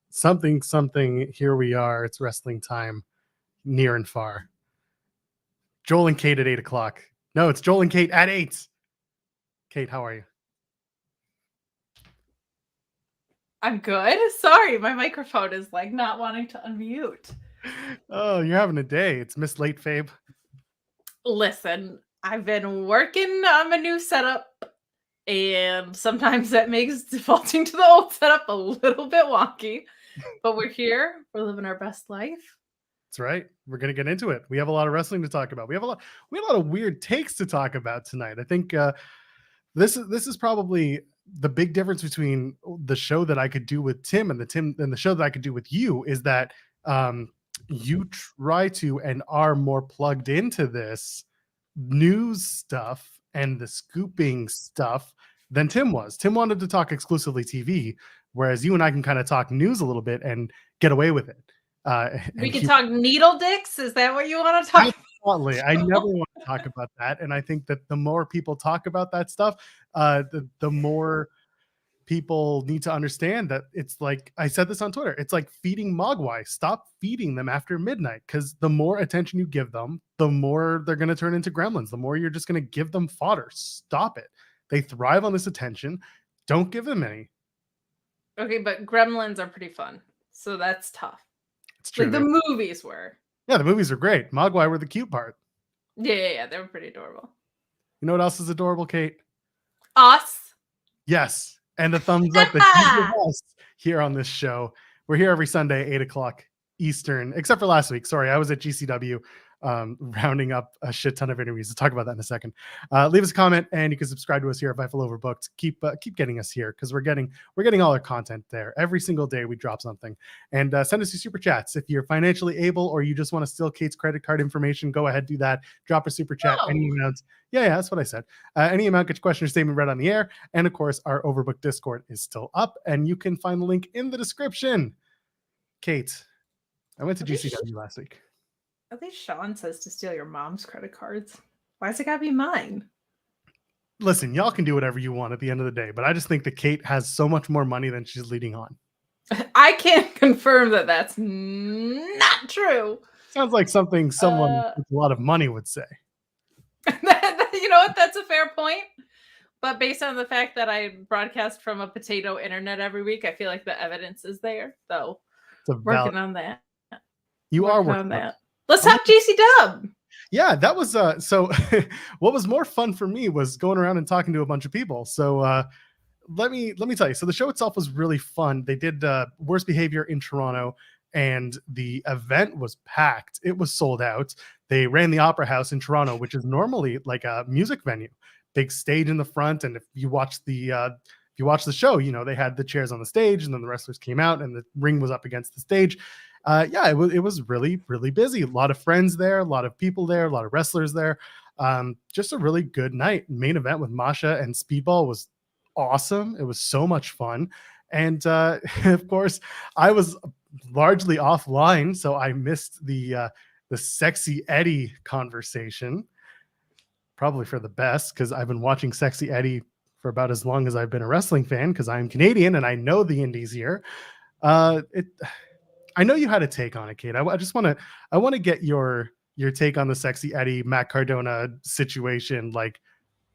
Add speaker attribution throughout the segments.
Speaker 1: something. Here we are. It's wrestling time, near and far. Joel and Kate at 8 o'clock. No, it's Joel and Kate at 8. Kate, how are you?
Speaker 2: I'm good. Sorry, my microphone is like not wanting to unmute.
Speaker 1: Oh, you're having a day. It's Miss Late Fabe.
Speaker 2: Listen, I've been working on my new setup, and sometimes that makes defaulting to the old setup a little bit wonky. But we're here. We're living our best life.
Speaker 1: That's right. We're gonna get into it. We have a lot of wrestling to talk about. We have a lot of weird takes to talk about tonight. I think this is probably the big difference between the show that I could do with Tim and the show that I could do with you is that you try to and are more plugged into this news stuff and the scooping stuff than Tim was. Tim wanted to talk exclusively TV, whereas you and I can kind of talk news a little bit and get away with it.
Speaker 2: We can talk needle dicks. Is that what you want to talk about?
Speaker 1: Absolutely. I never want to talk about that. And I think that the more people talk about that stuff, the more people need to understand that it's like, I said this on Twitter, it's like feeding mogwai. Stop feeding them after midnight, because the more attention you give them, the more they're going to turn into gremlins. The more you're just going to give them fodder. Stop it. They thrive on this attention. Don't give them any.
Speaker 2: Okay, but gremlins are pretty fun. So that's tough.
Speaker 1: It's true.
Speaker 2: Like the movies were.
Speaker 1: Yeah, the movies are great. Mogwai were the cute part.
Speaker 2: Yeah, they were pretty adorable.
Speaker 1: You know what else is adorable, Kate?
Speaker 2: Us.
Speaker 1: Yes. And the thumbs up that you give us here on this show. We're here every Sunday, 8 o'clock Eastern, except for last week. Sorry, I was at GCW rounding up a shit ton of interviews. We'll talk about that in a second. Leave us a comment, and you can subscribe to us here at Fightful Overbooked. Keep getting us here, because we're getting all our content there. Every single day we drop something. And send us your super chats. If you're financially able or you just want to steal Kate's credit card information, go ahead, do that. Drop a super chat. Any amount. Yeah, that's what I said. Any amount, get your question or statement read on the air. And of course, our Overbooked Discord is still up, and you can find the link in the description. Kate, I went to GCW last week.
Speaker 2: At least Sean says to steal your mom's credit cards. Why's it gotta be mine?
Speaker 1: Listen, y'all can do whatever you want at the end of the day, but I just think that Kate has so much more money than she's leading on.
Speaker 2: I can't confirm that that's not true.
Speaker 1: Sounds like something someone with a lot of money would say.
Speaker 2: You know what? That's a fair point. But based on the fact that I broadcast from a potato internet every week, I feel like the evidence is there. So working on that.
Speaker 1: You are working on
Speaker 2: that. Let's talk GC Dub.
Speaker 1: Yeah, that was so what was more fun for me was going around and talking to a bunch of people. So let me tell you. So the show itself was really fun. They did Worst Behavior in Toronto, and the event was packed. It was sold out. They ran the Opera House in Toronto, which is normally like a music venue. Big stage in the front, and if you watch the show, you know they had the chairs on the stage, and then the wrestlers came out, and the ring was up against the stage. It was really, really busy. A lot of friends there, a lot of people there, a lot of wrestlers there. Just a really good night. Main event with Masha and Speedball was awesome. It was so much fun. And of course, I was largely offline, so I missed the Sexy Eddie conversation. Probably for the best, because I've been watching Sexy Eddie for about as long as I've been a wrestling fan, because I'm Canadian and I know the indies here. I know you had a take on it, Kate. I want to get your take on the Sexy Eddie Matt Cardona situation, like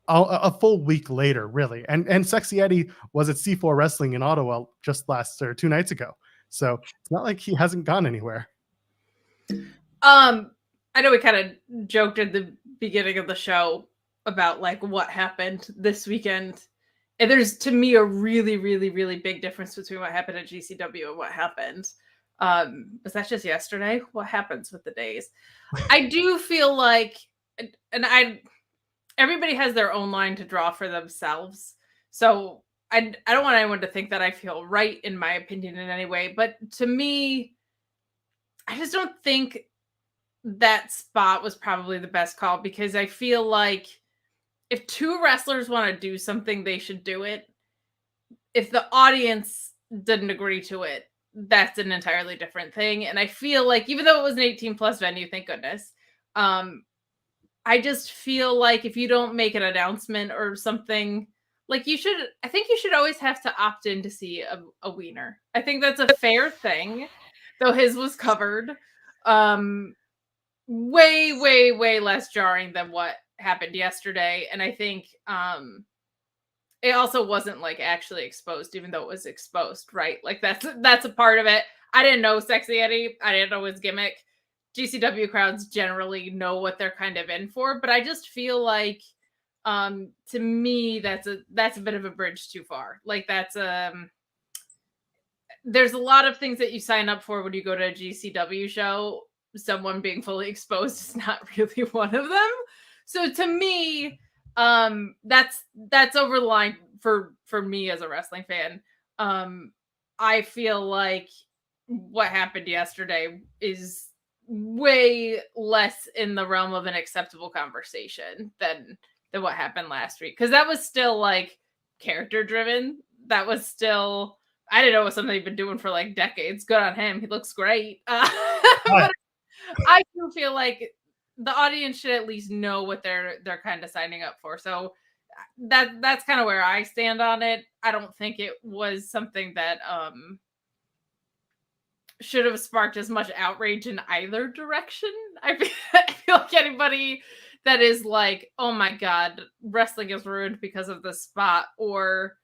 Speaker 1: a full week later, really. And Sexy Eddie was at C4 Wrestling in Ottawa just 2 nights ago, so it's not like he hasn't gone anywhere.
Speaker 2: I know we kind of joked at the beginning of the show about like what happened this weekend. And there's, to me, a really, really, really big difference between what happened at GCW and what happened. Was that just yesterday? What happens with the days? I do feel like, and everybody has their own line to draw for themselves. So I don't want anyone to think that I feel right in my opinion in any way. But to me, I just don't think that spot was probably the best call, because I feel like if two wrestlers want to do something, they should do it. If the audience didn't agree to it, that's an entirely different thing. And I feel like, even though it was an 18+ venue, thank goodness, I just feel like if you don't make an announcement or something Like I think you should always have to opt in to see a wiener. I think that's a fair thing, though his was covered. Way, way, way less jarring than what happened yesterday. And I think it also wasn't like actually exposed, even though it was exposed, right? Like that's a part of it. I didn't know Sexy Eddie. I didn't know his gimmick. GCW crowds generally know what they're kind of in for, but I just feel like to me that's a bit of a bridge too far. Like there's a lot of things that you sign up for when you go to a GCW show. Someone being fully exposed is not really one of them. So to me, that's over the line for me as a wrestling fan. I feel like what happened yesterday is way less in the realm of an acceptable conversation than what happened last week, because that was still like character driven. That was still, I didn't know it was something he'd been doing for like decades. Good on him. He looks great. But I do feel like the audience should at least know what they're kind of signing up for. So that's kind of where I stand on it. I don't think it was something that should have sparked as much outrage in either direction. I feel like anybody that is like, oh my God, wrestling is ruined because of this spot, or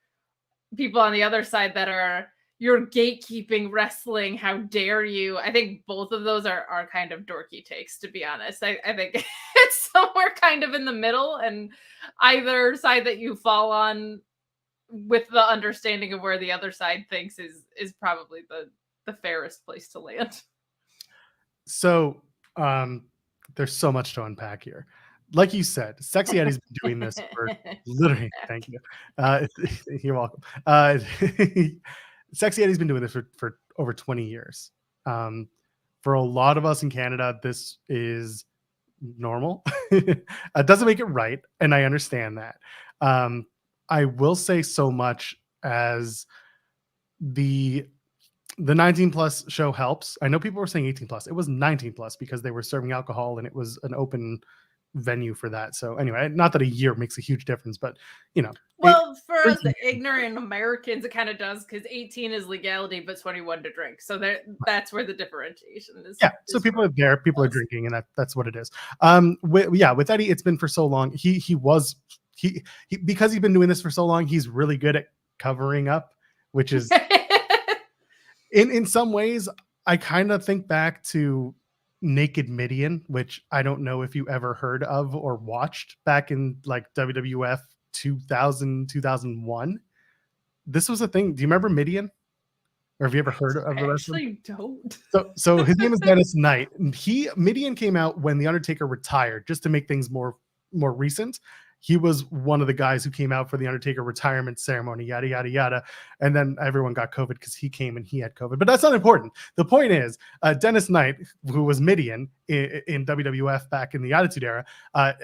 Speaker 2: people on the other side that are, you're gatekeeping wrestling, how dare you? I think both of those are kind of dorky takes, to be honest. I think it's somewhere kind of in the middle, and either side that you fall on with the understanding of where the other side thinks is probably the fairest place to land.
Speaker 1: So there's so much to unpack here. Like you said, Sexy Eddie's been doing this for literally, thank you. You're welcome. Sexy Eddie's been doing this for over 20 years. For a lot of us in Canada, this is normal. It doesn't make it right, and I understand that. I will say so much as the 19 plus show helps. I know people were saying 18 plus. It was 19 plus because they were serving alcohol and it was an open venue for that. So anyway, not that a year makes a huge difference, but you know.
Speaker 2: Well, for us ignorant Americans, it kind of does, because 18 is legality, but 21 to drink. So that's where the differentiation is.
Speaker 1: Yeah. So people are there, people are drinking, and that's what it is. With Eddie, it's been for so long. He because he's been doing this for so long, he's really good at covering up, which is in some ways, I kind of think back to Naked Midian, which I don't know if you ever heard of or watched back in like WWF 2000, 2001. This was a thing. Do you remember Midian? Or have you ever heard of the wrestler?
Speaker 2: I actually don't.
Speaker 1: So his name is Dennis Knight. And Midian came out when The Undertaker retired, just to make things more recent. He was one of the guys who came out for the Undertaker retirement ceremony, yada, yada, yada. And then everyone got COVID because he came and he had COVID. But that's not important. The point is, Dennis Knight, who was Midian in WWF back in the Attitude Era,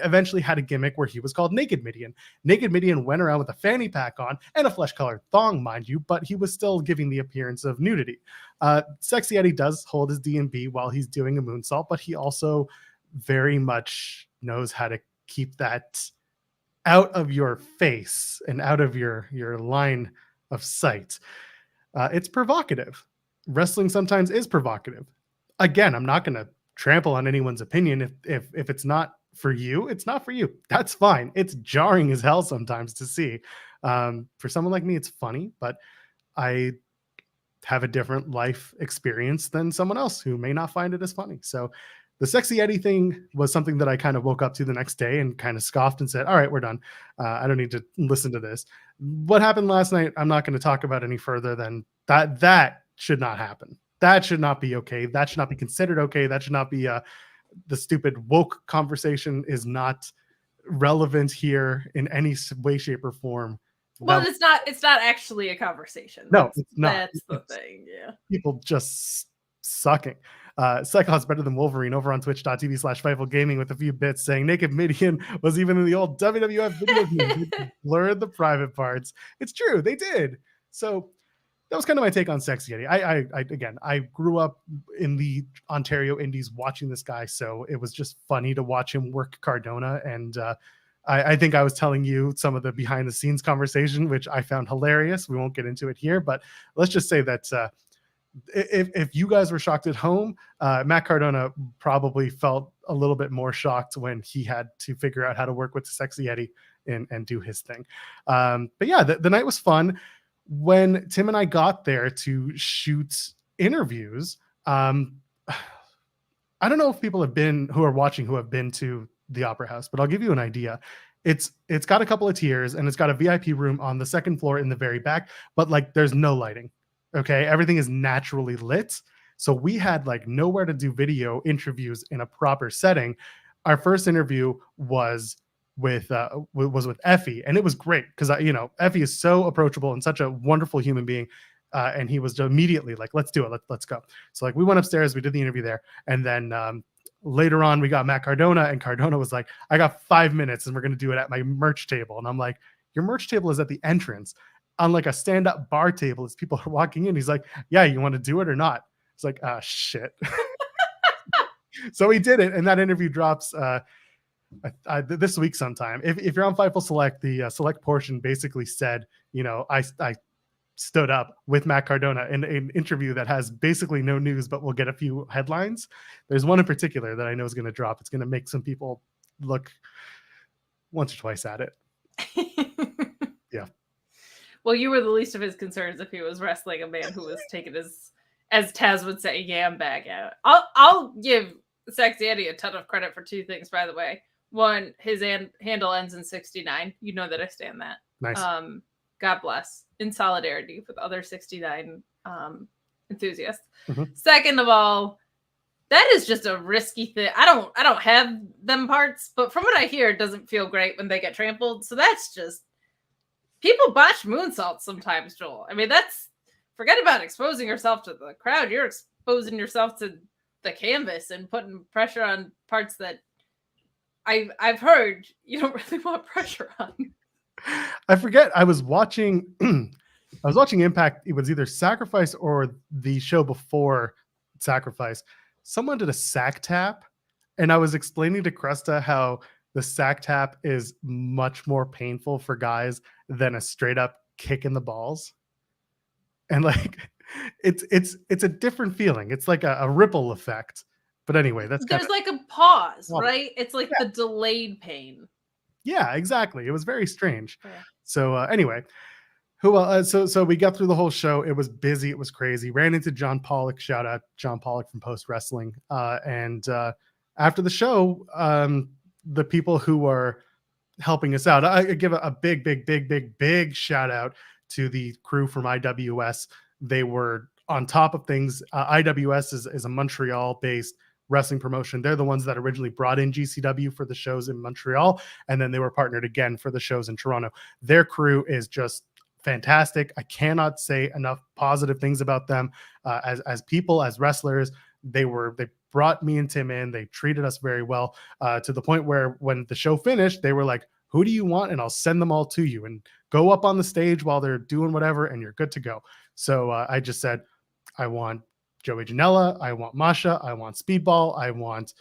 Speaker 1: eventually had a gimmick where he was called Naked Midian. Naked Midian went around with a fanny pack on and a flesh-colored thong, mind you, but he was still giving the appearance of nudity. Sexy Eddie does hold his D&B while he's doing a moonsault, but he also very much knows how to keep that out of your face and out of your line of sight. It's provocative. Wrestling sometimes is provocative. Again, I'm not going to trample on anyone's opinion. If it's not for you, it's not for you. That's fine. It's jarring as hell sometimes to see. For someone like me, it's funny, but I have a different life experience than someone else who may not find it as funny. So the Sexy Eddie thing was something that I kind of woke up to the next day and kind of scoffed and said, all right, we're done. I don't need to listen to this. What happened last night, I'm not going to talk about any further than that. That should not happen. That should not be okay. That should not be considered okay. That should not be the stupid woke conversation is not relevant here in any way, shape, or form.
Speaker 2: Well, it's not actually a conversation.
Speaker 1: No, it's not.
Speaker 2: That's the thing. Yeah.
Speaker 1: People just sucking. Cyclops better than Wolverine over on twitch.tv/Fightful Gaming with a few bits saying Naked Midian was even in the old WWF video game. They blurred the private parts. It's true, they did. So that was kind of my take on Sexy Eddie. I grew up in the Ontario Indies watching this guy, so it was just funny to watch him work Cardona, and I think I was telling you some of the behind the scenes conversation, which I found hilarious. We won't get into it here, but let's just say that if you guys were shocked at home, Matt Cardona probably felt a little bit more shocked when he had to figure out how to work with the Sexy Eddie and do his thing. But yeah, the night was fun. When Tim and I got there to shoot interviews, I don't know if people who are watching who have been to the Opera House, but I'll give you an idea. It's got a couple of tiers, and it's got a VIP room on the second floor in the very back, but like there's no lighting. Okay, everything is naturally lit. So we had like nowhere to do video interviews in a proper setting. Our first interview was with Effie, and it was great because Effie is so approachable and such a wonderful human being. And he was immediately like, let's do it. Let's go. So like we went upstairs, we did the interview there. And then later on we got Matt Cardona, and Cardona was like, I got 5 minutes and we're going to do it at my merch table. And I'm like, your merch table is at the entrance on like a stand-up bar table as people are walking in. He's like, yeah, you want to do it or not? It's like, shit. So he did it. And that interview drops this week sometime. If you're on Fightful Select, the select portion basically said, I stood up with Matt Cardona in an interview that has basically no news, but we'll get a few headlines. There's one in particular that I know is going to drop. It's going to make some people look once or twice at it. Yeah.
Speaker 2: Well, you were the least of his concerns if he was wrestling a man who was taken as Taz would say, yam bag out. I'll give Sexy Eddie a ton of credit for two things, by the way. One, his handle ends in 69. You know that I stand that.
Speaker 1: Nice.
Speaker 2: God bless. In solidarity with other 69 enthusiasts.
Speaker 1: Mm-hmm.
Speaker 2: Second of all, that is just a risky thing. I don't have them parts, but from what I hear, it doesn't feel great when they get trampled. So that's just, people botch moonsaults sometimes, Joel. I mean, forget about exposing yourself to the crowd. You're exposing yourself to the canvas and putting pressure on parts that I've heard you don't really want pressure on.
Speaker 1: I forget. I was watching Impact. It was either Sacrifice or the show before Sacrifice. Someone did a sack tap, and I was explaining to Cresta how the sack tap is much more painful for guys than a straight up kick in the balls. And like, it's a different feeling. It's like a ripple effect. But anyway,
Speaker 2: there's like a pause, right? It's like the delayed pain.
Speaker 1: Yeah, exactly. It was very strange.
Speaker 2: Yeah.
Speaker 1: So anyway, so we got through the whole show. It was busy. It was crazy. Ran into John Pollock. Shout out John Pollock from Post Wrestling. And after the show, the people who are helping us out, I give a big shout out to the crew from IWS. They were on top of things. IWS is a Montreal-based wrestling promotion. They're the ones that originally brought in GCW for the shows in Montreal, and then they were partnered again for the shows in Toronto. Their crew is just fantastic. I cannot say enough positive things about them as people, as wrestlers. They brought me and Tim in. They treated us very well to the point where when the show finished, they were like, who do you want? And I'll send them all to you, and go up on the stage while they're doing whatever, and you're good to go. So I just said, I want Joey Janela, I want Masha, I want Speedball, I want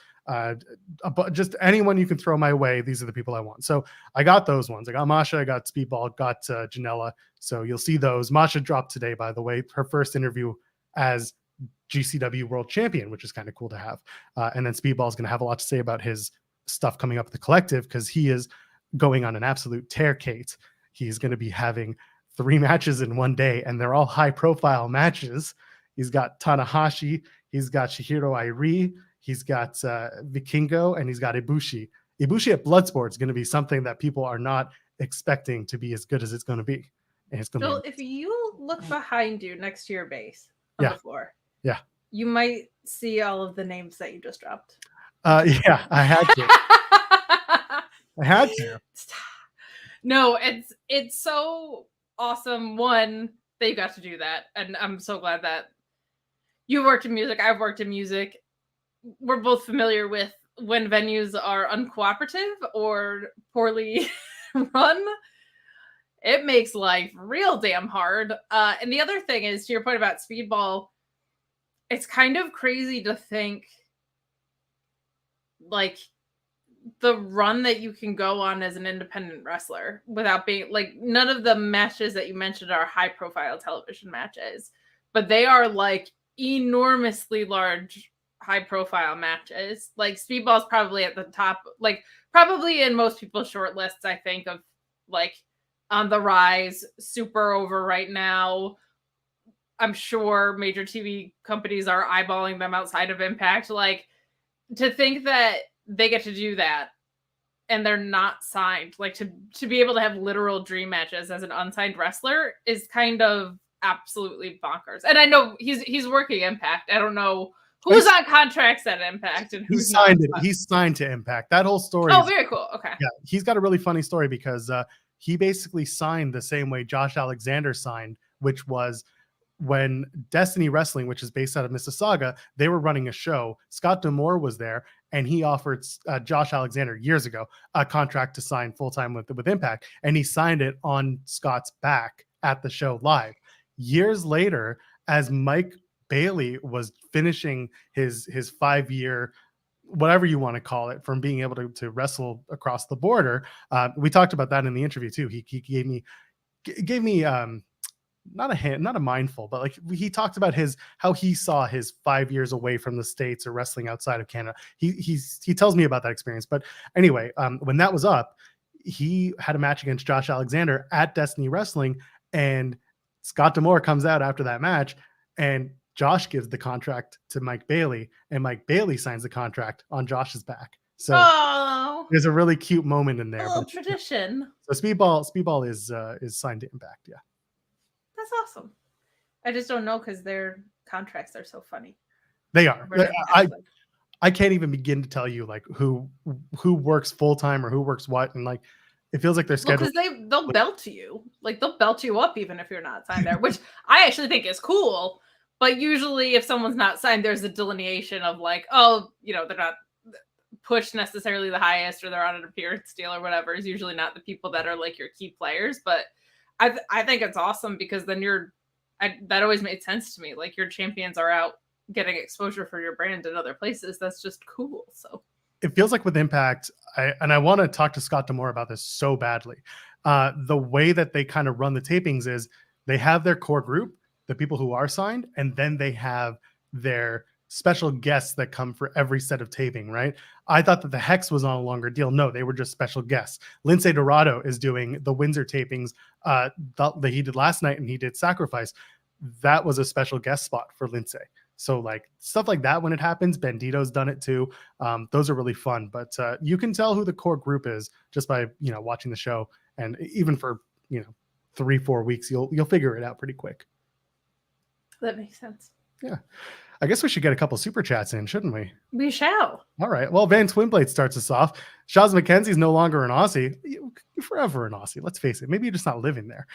Speaker 1: just anyone you can throw my way. These are the people I want. So I got those ones. I got Masha, I got Speedball, got Janela. So you'll see those. Masha dropped today, by the way, her first interview as GCW World Champion, which is kind of cool to have. And then Speedball is going to have a lot to say about his stuff coming up at the collective, because he is going on an absolute tear, Kate. He's going to be having 3 matches in one day, and they're all high-profile matches. He's got Tanahashi, he's got Shihiro Airi, he's got Vikingo, and he's got Ibushi. Ibushi at Bloodsport is going to be something that people are not expecting to be as good as it's going to be. And it's going to be.
Speaker 2: If you look behind you next to your base on the floor, you might see all of the names that you just dropped.
Speaker 1: Yeah, I had to. I had to.
Speaker 2: No, it's so awesome. One, that you got to do that, and I'm so glad that you worked in music. I've worked in music. We're both familiar with when venues are uncooperative or poorly run. It makes life real damn hard. And the other thing is, to your point about Speedball, it's kind of crazy to think, like, the run that you can go on as an independent wrestler without being like, none of the matches that you mentioned are high profile television matches, but they are like enormously large, high profile matches. Like Speedball's probably at the top, like probably in most people's short lists, I think, of like on the rise, super over right now. I'm sure major TV companies are eyeballing them outside of Impact. Like, to think that they get to do that and they're not signed, like to be able to have literal dream matches as an unsigned wrestler is kind of absolutely bonkers. And I know he's working Impact. I don't know who's on contracts at Impact and who's
Speaker 1: signed
Speaker 2: not.
Speaker 1: He's signed to Impact. That whole story.
Speaker 2: Oh, very cool. Okay.
Speaker 1: Yeah, he's got a really funny story because he basically signed the same way Josh Alexander signed, which was when Destiny Wrestling, which is based out of Mississauga, they were running a show. Scott D'Amore was there, and he offered Josh Alexander years ago a contract to sign full-time with Impact, and he signed it on Scott's back at the show live. Years later, as Mike Bailey was finishing his 5-year, whatever you want to call it, from being able to wrestle across the border, we talked about that in the interview too. He gave me not a mindful, but like he talked about how he saw his 5 years away from the States or wrestling outside of Canada. He tells me about that experience. But anyway, when that was up, he had a match against Josh Alexander at Destiny Wrestling, and Scott D'Amore comes out after that match, and Josh gives the contract to Mike Bailey, and Mike Bailey signs the contract on Josh's back. So there's a really cute moment in there.
Speaker 2: A little tradition.
Speaker 1: So Speedball is signed to Impact. Yeah.
Speaker 2: That's awesome. I just don't know because their contracts are so funny.
Speaker 1: They are. I can't even begin to tell you like who works full time or who works what, and like it feels like they're scheduled.
Speaker 2: Because they'll belt you, like they'll belt you up even if you're not signed there, which I actually think is cool. But usually, if someone's not signed, there's a delineation of like, oh, they're not pushed necessarily the highest, or they're on an appearance deal or whatever. Is usually not the people that are like your key players, but I think it's awesome because then that always made sense to me. Like your champions are out getting exposure for your brand in other places. That's just cool. So
Speaker 1: it feels like with Impact, I want to talk to Scott D'Amore about this so badly. The way that they kind of run the tapings is they have their core group, the people who are signed, and then they have their special guests that come for every set of taping, right? I thought that the Hex was on a longer deal. No, they were just special guests. Lince Dorado is doing the Windsor tapings that he did last night, and he did Sacrifice. That was a special guest spot for Lince. So like stuff like that when it happens, Bandito's done it too. Those are really fun, but you can tell who the core group is just by watching the show, and even for 3-4 weeks, you'll figure it out pretty quick.
Speaker 2: That makes sense.
Speaker 1: Yeah. I guess we should get a couple super chats in, shouldn't we?
Speaker 2: We shall.
Speaker 1: All right. Well, Van Twinblade starts us off. Shaz McKenzie's no longer an Aussie. You're forever an Aussie. Let's face it. Maybe you're just not living there.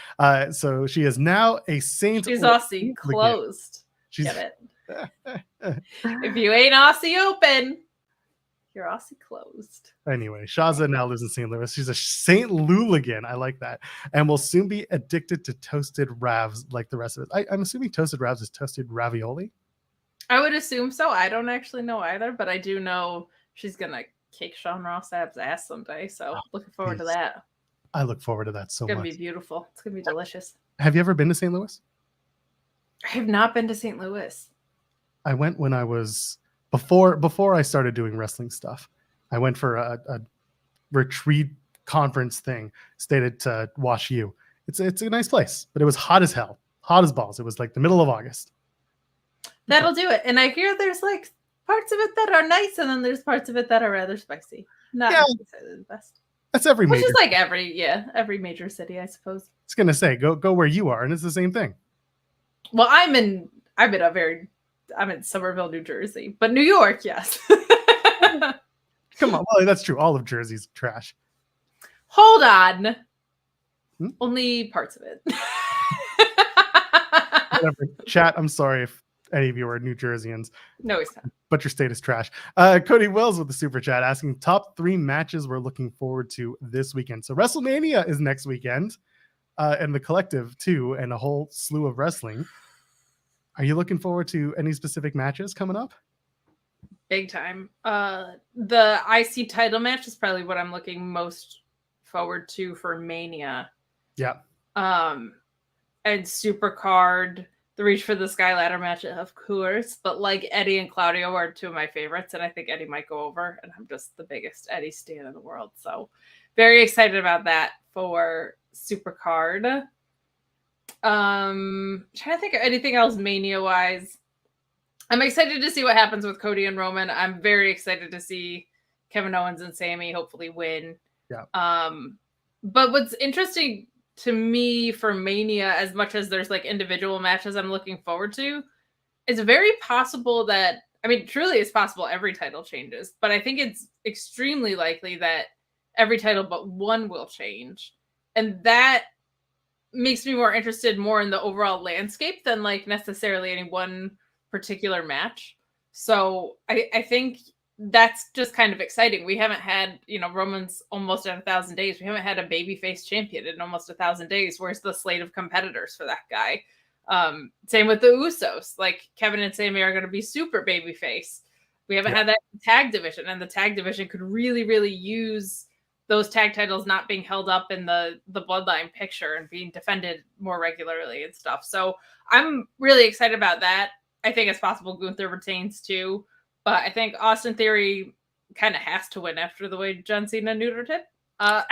Speaker 1: So she is now a Saint.
Speaker 2: She's Aussie closed. Get it? If you ain't Aussie open, you're Aussie closed.
Speaker 1: Anyway, Shaza now lives in St. Louis. She's a St. Louligan. I like that. And will soon be addicted to toasted ravs like the rest of us. I'm assuming toasted ravs is toasted ravioli.
Speaker 2: I would assume so. I don't actually know either, but I do know she's going to kick Sean Ross Sapp's ass someday. So looking forward to that.
Speaker 1: I look forward to that so much.
Speaker 2: It's going to be beautiful. It's going to be delicious.
Speaker 1: Have you ever been to St. Louis?
Speaker 2: I have not been to St. Louis.
Speaker 1: I went when I was before I started doing wrestling stuff. I went for a retreat conference thing. Stayed at Wash U. It's a nice place, but it was hot as hell, hot as balls. It was like the middle of August.
Speaker 2: That'll do it. And I hear there's like parts of it that are nice, and then there's parts of it that are rather spicy. Not necessarily the best.
Speaker 1: That's every major.
Speaker 2: Which is like every major city, I suppose. I
Speaker 1: was gonna say go where you are, and it's the same thing.
Speaker 2: Well, I'm in Somerville, New Jersey, but New York, yes.
Speaker 1: Come on, well, that's true. All of Jersey's trash.
Speaker 2: Hold on. Only parts of it.
Speaker 1: Whatever. Chat, I'm sorry if any of you are New Jerseyans.
Speaker 2: No, it's not.
Speaker 1: But your state is trash. Cody Wells with the super chat asking top 3 matches we're looking forward to this weekend. So WrestleMania is next weekend, and the Collective too, and a whole slew of wrestling. Are you looking forward to any specific matches coming up?
Speaker 2: Big time. The IC title match is probably what I'm looking most forward to for Mania.
Speaker 1: Yeah.
Speaker 2: And Supercard, the Reach for the Sky ladder match, of course. But like Eddie and Claudio are two of my favorites, and I think Eddie might go over. And I'm just the biggest Eddie stan in the world, so very excited about that for Supercard. Trying to think of anything else Mania wise. I'm excited to see what happens with Cody and Roman. I'm very excited to see Kevin Owens and Sammy hopefully win.
Speaker 1: Yeah.
Speaker 2: But what's interesting to me for Mania, as much as there's like individual matches I'm looking forward to, it's very possible that, I mean, truly it's possible every title changes, but I think it's extremely likely that every title but one will change. And that makes me more interested more in the overall landscape than like necessarily any one particular match. So I think that's just kind of exciting. We haven't had, Roman's almost at 1,000 days. We haven't had a babyface champion in almost 1,000 days. Where's the slate of competitors for that guy? Same with the Usos. Like Kevin and Sammy are going to be super babyface. We haven't had that tag division, and the tag division could really, really use those tag titles not being held up in the bloodline picture and being defended more regularly and stuff. So I'm really excited about that. I think it's possible Gunther retains too, but I think Austin Theory kind of has to win after the way John Cena neutered him. I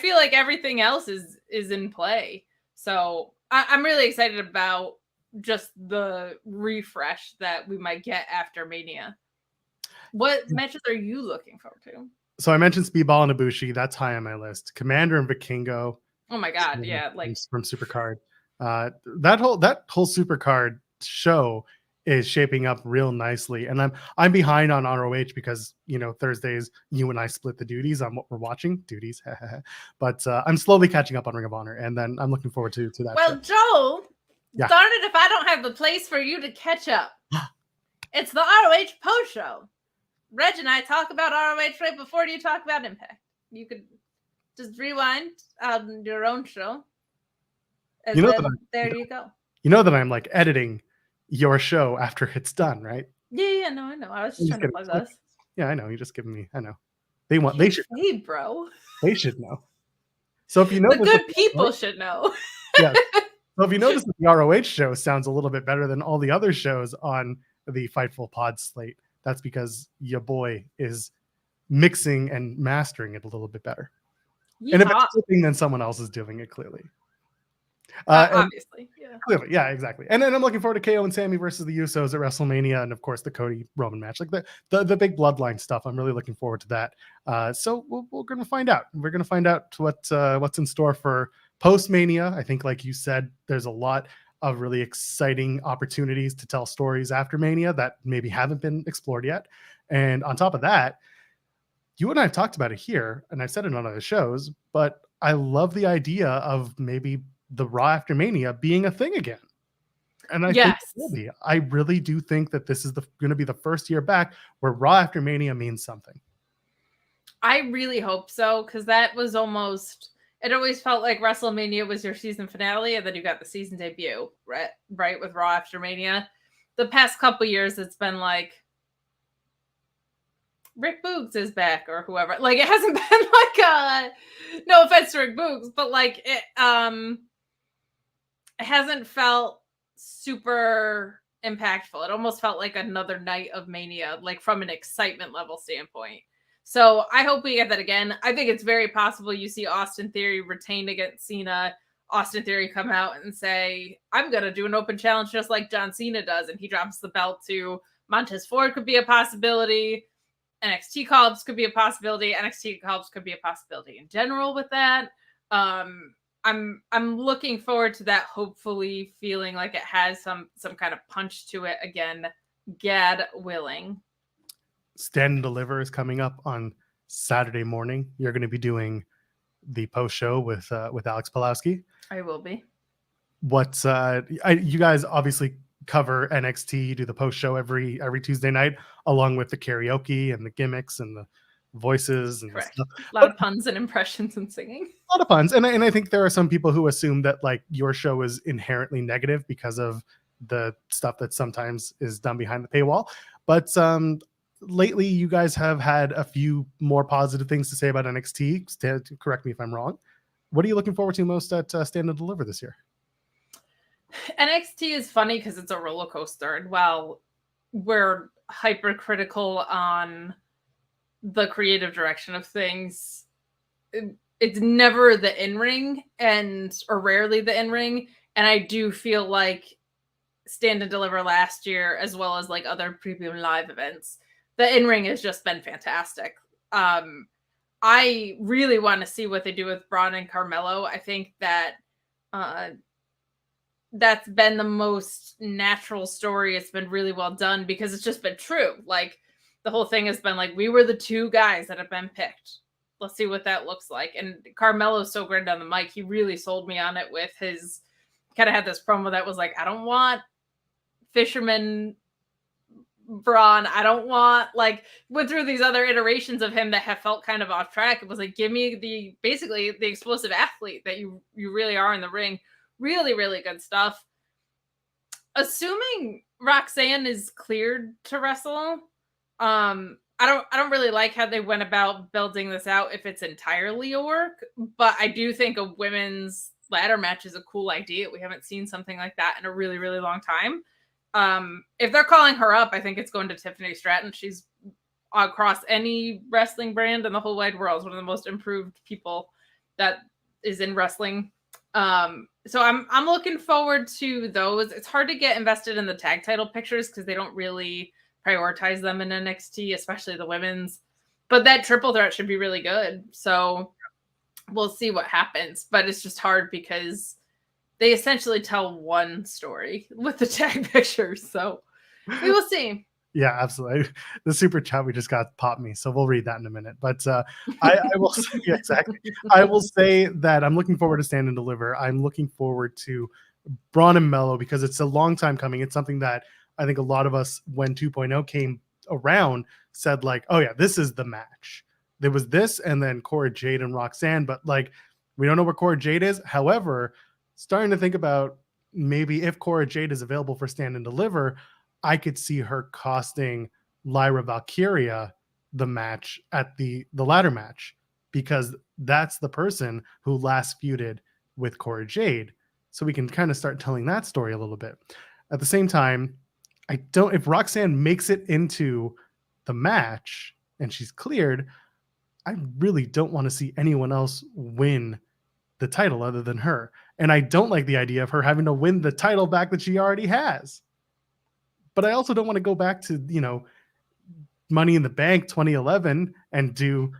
Speaker 2: feel like everything else is in play. So I'm really excited about just the refresh that we might get after Mania. What matches are you looking forward to?
Speaker 1: So I mentioned Speedball and Ibushi. That's high on my list. Commander and Vikingo.
Speaker 2: Oh my god, yeah, like
Speaker 1: from Supercard. That whole Supercard show is shaping up real nicely, and I'm behind on ROH because Thursdays you and I split the duties on what we're watching. Duties, but I'm slowly catching up on Ring of Honor, and then I'm looking forward to that.
Speaker 2: Well, Joel, darn it if I don't have the place for you to catch up. It's the ROH post show. Reg and I talk about ROH right before you talk about Impact. You could just rewind on your own show. And there you go.
Speaker 1: You know that I'm like editing your show after it's done, right?
Speaker 2: Yeah, no, I know. I was just trying to plug us.
Speaker 1: Yeah, I know. You're just giving me. I know.
Speaker 2: They should. Hey, bro.
Speaker 1: They should know. So if you know,
Speaker 2: the good people should know.
Speaker 1: Yeah. So if you notice that the ROH show sounds a little bit better than all the other shows on the Fightful Pod slate, that's because your boy is mixing and mastering it a little bit better. Yeah. And if it's flipping, then someone else is doing it clearly.
Speaker 2: Obviously, yeah.
Speaker 1: Clearly, yeah, exactly. And then I'm looking forward to KO and Sammy versus the Usos at WrestleMania, and of course the Cody Roman match, like the big bloodline stuff. I'm really looking forward to that. So we're going to find out. We're going to find out what's in store for post Mania. I think, like you said, there's a lot of really exciting opportunities to tell stories after Mania that maybe haven't been explored yet. And on top of that, you and I have talked about it here, and I've said it on other shows, but I love the idea of maybe the Raw after Mania being a thing again. And I think it will be. I really do think that this is going to be the first year back where Raw after Mania means something.
Speaker 2: I really hope so, because that was it always felt like WrestleMania was your season finale, and then you got the season debut, right, with Raw after Mania. The past couple years, it's been like, Rick Boogs is back, or whoever. Like, it hasn't been like, no offense to Rick Boogs, but like, it hasn't felt super impactful. It almost felt like another night of Mania, like from an excitement level standpoint. So I hope we get that again. I think it's very possible you see Austin Theory retain against Cena. Austin Theory come out and say, I'm going to do an open challenge just like John Cena does. And he drops the belt to Montez Ford could be a possibility. NXT call-ups could be a possibility. NXT call-ups could be a possibility in general with that. I'm looking forward to that, hopefully feeling like it has some kind of punch to it again, God willing.
Speaker 1: Stand and Deliver is coming up on Saturday morning. You're going to be doing the post show with Alex Pulowski.
Speaker 2: I will be.
Speaker 1: You guys obviously cover NXT, do the post show every Tuesday night, along with the karaoke and the gimmicks and the voices and
Speaker 2: correct.
Speaker 1: Stuff.
Speaker 2: A lot of puns and impressions and singing.
Speaker 1: A lot of puns, and I think there are some people who assume that like your show is inherently negative because of the stuff that sometimes is done behind the paywall. But lately, you guys have had a few more positive things to say about NXT. Correct me if I'm wrong. What are you looking forward to most at Stand and Deliver this year?
Speaker 2: NXT is funny because it's a roller coaster, and while we're hypercritical on the creative direction of things, it's never the in-ring or rarely the in-ring. And I do feel like Stand and Deliver last year, as well as like other premium live events, the in-ring has just been fantastic. I really want to see what they do with Braun and Carmelo. I think that that's been the most natural story. It's been really well done because it's just been true. Like the whole thing has been like, we were the two guys that have been picked. Let's see what that looks like. And Carmelo's so great on the mic. He really sold me on it with his kind of had this promo that was like, I don't want Fisherman Braun. I don't want went through these other iterations of him that have felt kind of off track. It was like, give me basically the explosive athlete that you really are in the ring. Really, really good stuff. Assuming Roxanne is cleared to wrestle, I don't really like how they went about building this out if it's entirely a work, but I do think a women's ladder match is a cool idea. We haven't seen something like that in a really, really long time. If they're calling her up, I think it's going to Tiffany Stratton. She's across any wrestling brand in the whole wide world, one of the most improved people that is in wrestling. So I'm looking forward to those. It's hard to get invested in the tag title pictures because they don't really prioritize them in NXT, especially the women's. But that triple threat should be really good. So we'll see what happens. But it's just hard because they essentially tell one story with the tag pictures. So we will see.
Speaker 1: Yeah, absolutely. The super chat we just got popped me, so we'll read that in a minute. But I will say, yeah, exactly. I will say that I'm looking forward to Stand and Deliver. I'm looking forward to Braun and Mello because it's a long time coming. It's something that I think a lot of us, when 2.0 came around, said like, oh yeah, this is the match. There was this, and then Cora Jade and Roxanne, but like we don't know where Cora Jade is. However, starting to think about maybe if Cora Jade is available for Stand and Deliver, I could see her costing Lyra Valkyria the match at the ladder match because that's the person who last feuded with Cora Jade. So we can kind of start telling that story a little bit. At the same time, if Roxanne makes it into the match and she's cleared, I really don't want to see anyone else win the title other than her. And I don't like the idea of her having to win the title back that she already has. But I also don't want to go back to, Money in the Bank 2011 and do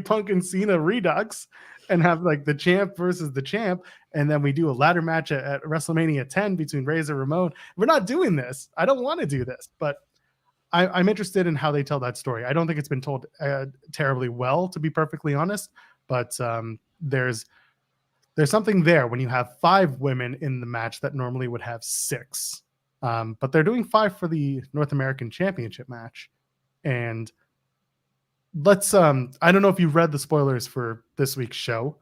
Speaker 1: Punk and Cena Redux and have like the champ versus the champ. And then we do a ladder match at WrestleMania 10 between Razor Ramon. We're not doing this. I don't want to do this, but I'm interested in how they tell that story. I don't think it's been told terribly well, to be perfectly honest, but there's something there when you have 5 women in the match that normally would have 6. But they're doing 5 for the North American Championship match. And let's I don't know if you've read the spoilers for this week's show.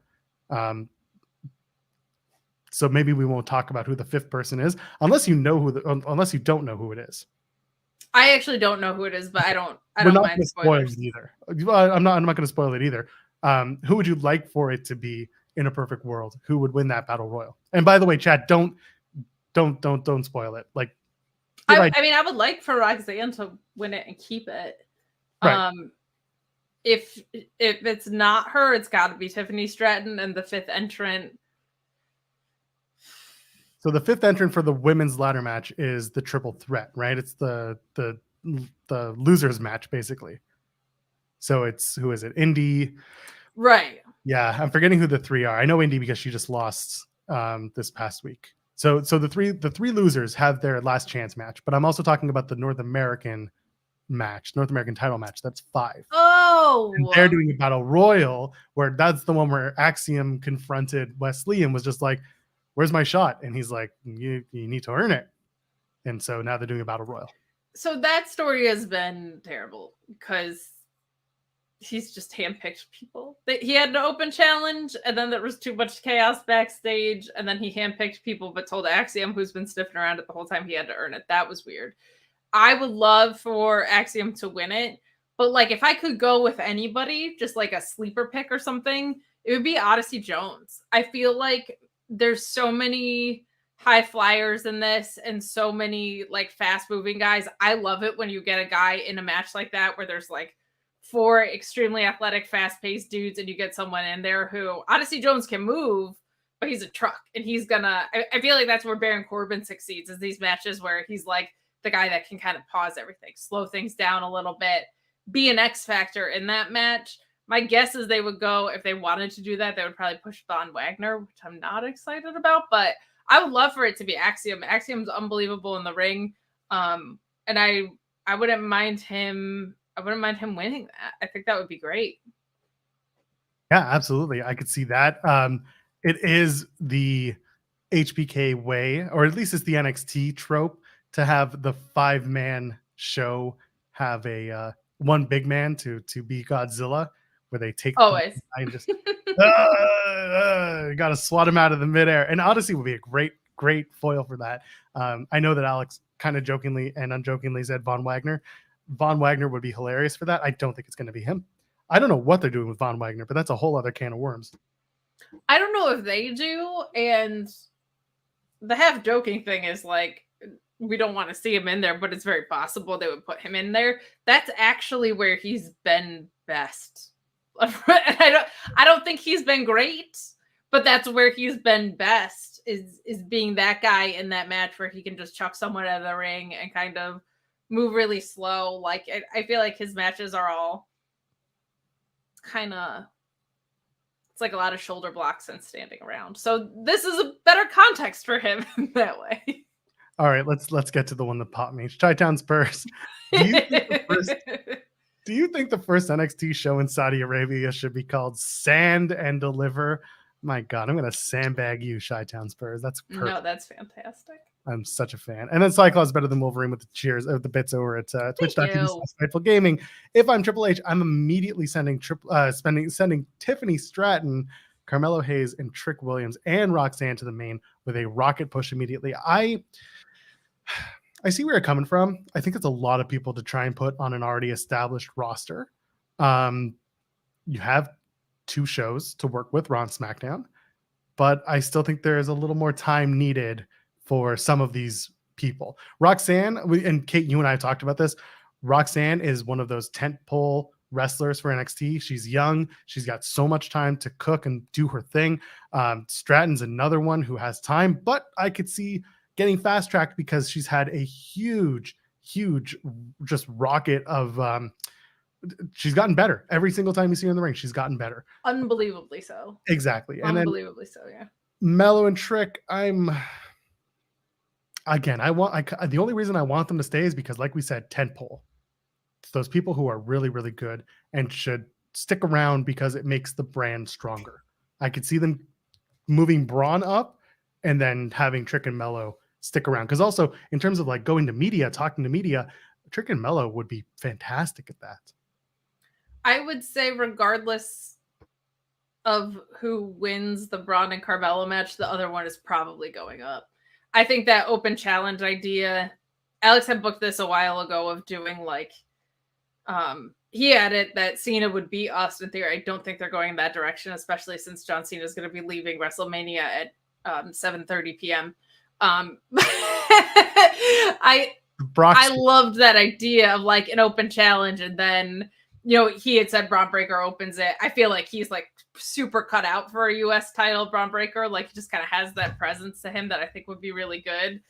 Speaker 1: So maybe we won't talk about who the 5th person is unless you don't know who it is.
Speaker 2: I actually don't know who it is, but I don't mind
Speaker 1: spoilers either. I'm not going to spoil it either. Who would you like for it to be in a perfect world? Who would win that battle royal? And by the way, chat, don't spoil it. Like,
Speaker 2: I mean, I would like for Roxanne to win it and keep it.
Speaker 1: Right.
Speaker 2: If it's not her, it's got to be Tiffany Stratton and the 5th entrant.
Speaker 1: So the 5th entrant for the women's ladder match is the triple threat, right? It's the losers match basically. So it's, who is it? Indy.
Speaker 2: Right.
Speaker 1: Yeah, I'm forgetting who the 3 are. I know Indy because she just lost this past week. So the three losers have their last chance match, but I'm also talking about the North American title match. That's 5.
Speaker 2: Oh,
Speaker 1: and they're doing a battle royal where that's the one where Axiom confronted Wesley and was just like, "Where's my shot?" And he's like, "You need to earn it." And so now they're doing a battle royal.
Speaker 2: So that story has been terrible because he's just handpicked people. He had an open challenge, and then there was too much chaos backstage, and then he handpicked people, but told Axiom, who's been sniffing around it the whole time, he had to earn it. That was weird. I would love for Axiom to win it, but like if I could go with anybody, just like a sleeper pick or something, it would be Odyssey Jones. I feel like there's so many high flyers in this and so many like fast moving guys. I love it when you get a guy in a match like that where there's like 4 extremely athletic, fast paced dudes and you get someone in there who Odyssey Jones can move, but he's a truck and he's gonna, I feel like that's where Baron Corbin succeeds, is these matches where he's like the guy that can kind of pause everything, slow things down a little bit, be an X factor in that match. My guess is they would go, if they wanted to do that, they would probably push Von Wagner, which I'm not excited about, but I would love for it to be Axiom. Axiom's unbelievable in the ring. And I wouldn't mind him. I wouldn't mind him winning that. I think that would be great.
Speaker 1: Yeah, absolutely. I could see that. It is the HBK way, or at least it's the NXT trope, to have the 5-man show have a one big man to be Godzilla, where they take
Speaker 2: always
Speaker 1: and just got to swat him out of the midair. And Odyssey would be a great foil for that. I know that Alex kind of jokingly and unjokingly said Von Wagner. Von Wagner would be hilarious for that. I don't think it's going to be him. I don't know what they're doing with Von Wagner, but that's a whole other can of worms.
Speaker 2: I don't know if they do. And the half joking thing is like, we don't want to see him in there, but it's very possible they would put him in there. That's actually where he's been best. I don't think he's been great, but that's where he's been best, is being that guy in that match where he can just chuck someone out of the ring and kind of move really slow. Like I feel like his matches are all kind of, it's like a lot of shoulder blocks and standing around. So this is a better context for him in that way.
Speaker 1: All right, let's get to the one that popped me. Chi-Town Spurs. Do you think the first NXT show in Saudi Arabia should be called Sand and Deliver? My God, I'm going to sandbag you, Chi-Town Spurs. That's perfect.
Speaker 2: No, that's fantastic.
Speaker 1: I'm such a fan. And then Cyclops better than Wolverine with the cheers of the bits over at Twitch.tv/Fightful Gaming. If I'm Triple H, I'm immediately sending Tiffany Stratton, Carmelo Hayes, and Trick Williams and Roxanne to the main with a rocket push immediately. I see where you're coming from. I think it's a lot of people to try and put on an already established roster. You have 2 shows to work with, Raw and SmackDown, but I still think there is a little more time needed for some of these people. Roxanne, and Kate, you and I talked about this. Roxanne is one of those tentpole wrestlers for NXT. She's young. She's got so much time to cook and do her thing. Stratton's another one who has time, but I could see getting fast tracked because she's had a huge just rocket of she's gotten better every single time you see her in the ring. She's gotten better,
Speaker 2: unbelievably so.
Speaker 1: Exactly. And
Speaker 2: unbelievably so. Yeah,
Speaker 1: Mello and Trick, the only reason I want them to stay is because, like we said, tentpole. It's those people who are really good and should stick around because it makes the brand stronger. I could see them moving Braun up and then having Trick and Mello stick around, because also in terms of like going to media, talking to media, Trick and Mello would be fantastic at that.
Speaker 2: I would say regardless of who wins the Braun and Carmelo match, the other one is probably going up. I think that open challenge idea, Alex had booked this a while ago of doing like, he had it that Cena would beat Austin Theory. I don't think they're going in that direction, especially since John Cena is going to be leaving WrestleMania at 7:30 p.m. I loved that idea of like an open challenge, and then he had said Brownbreaker opens it. I feel like he's like super cut out for a US title. Brownbreaker, like, he just kind of has that presence to him that I think would be really good.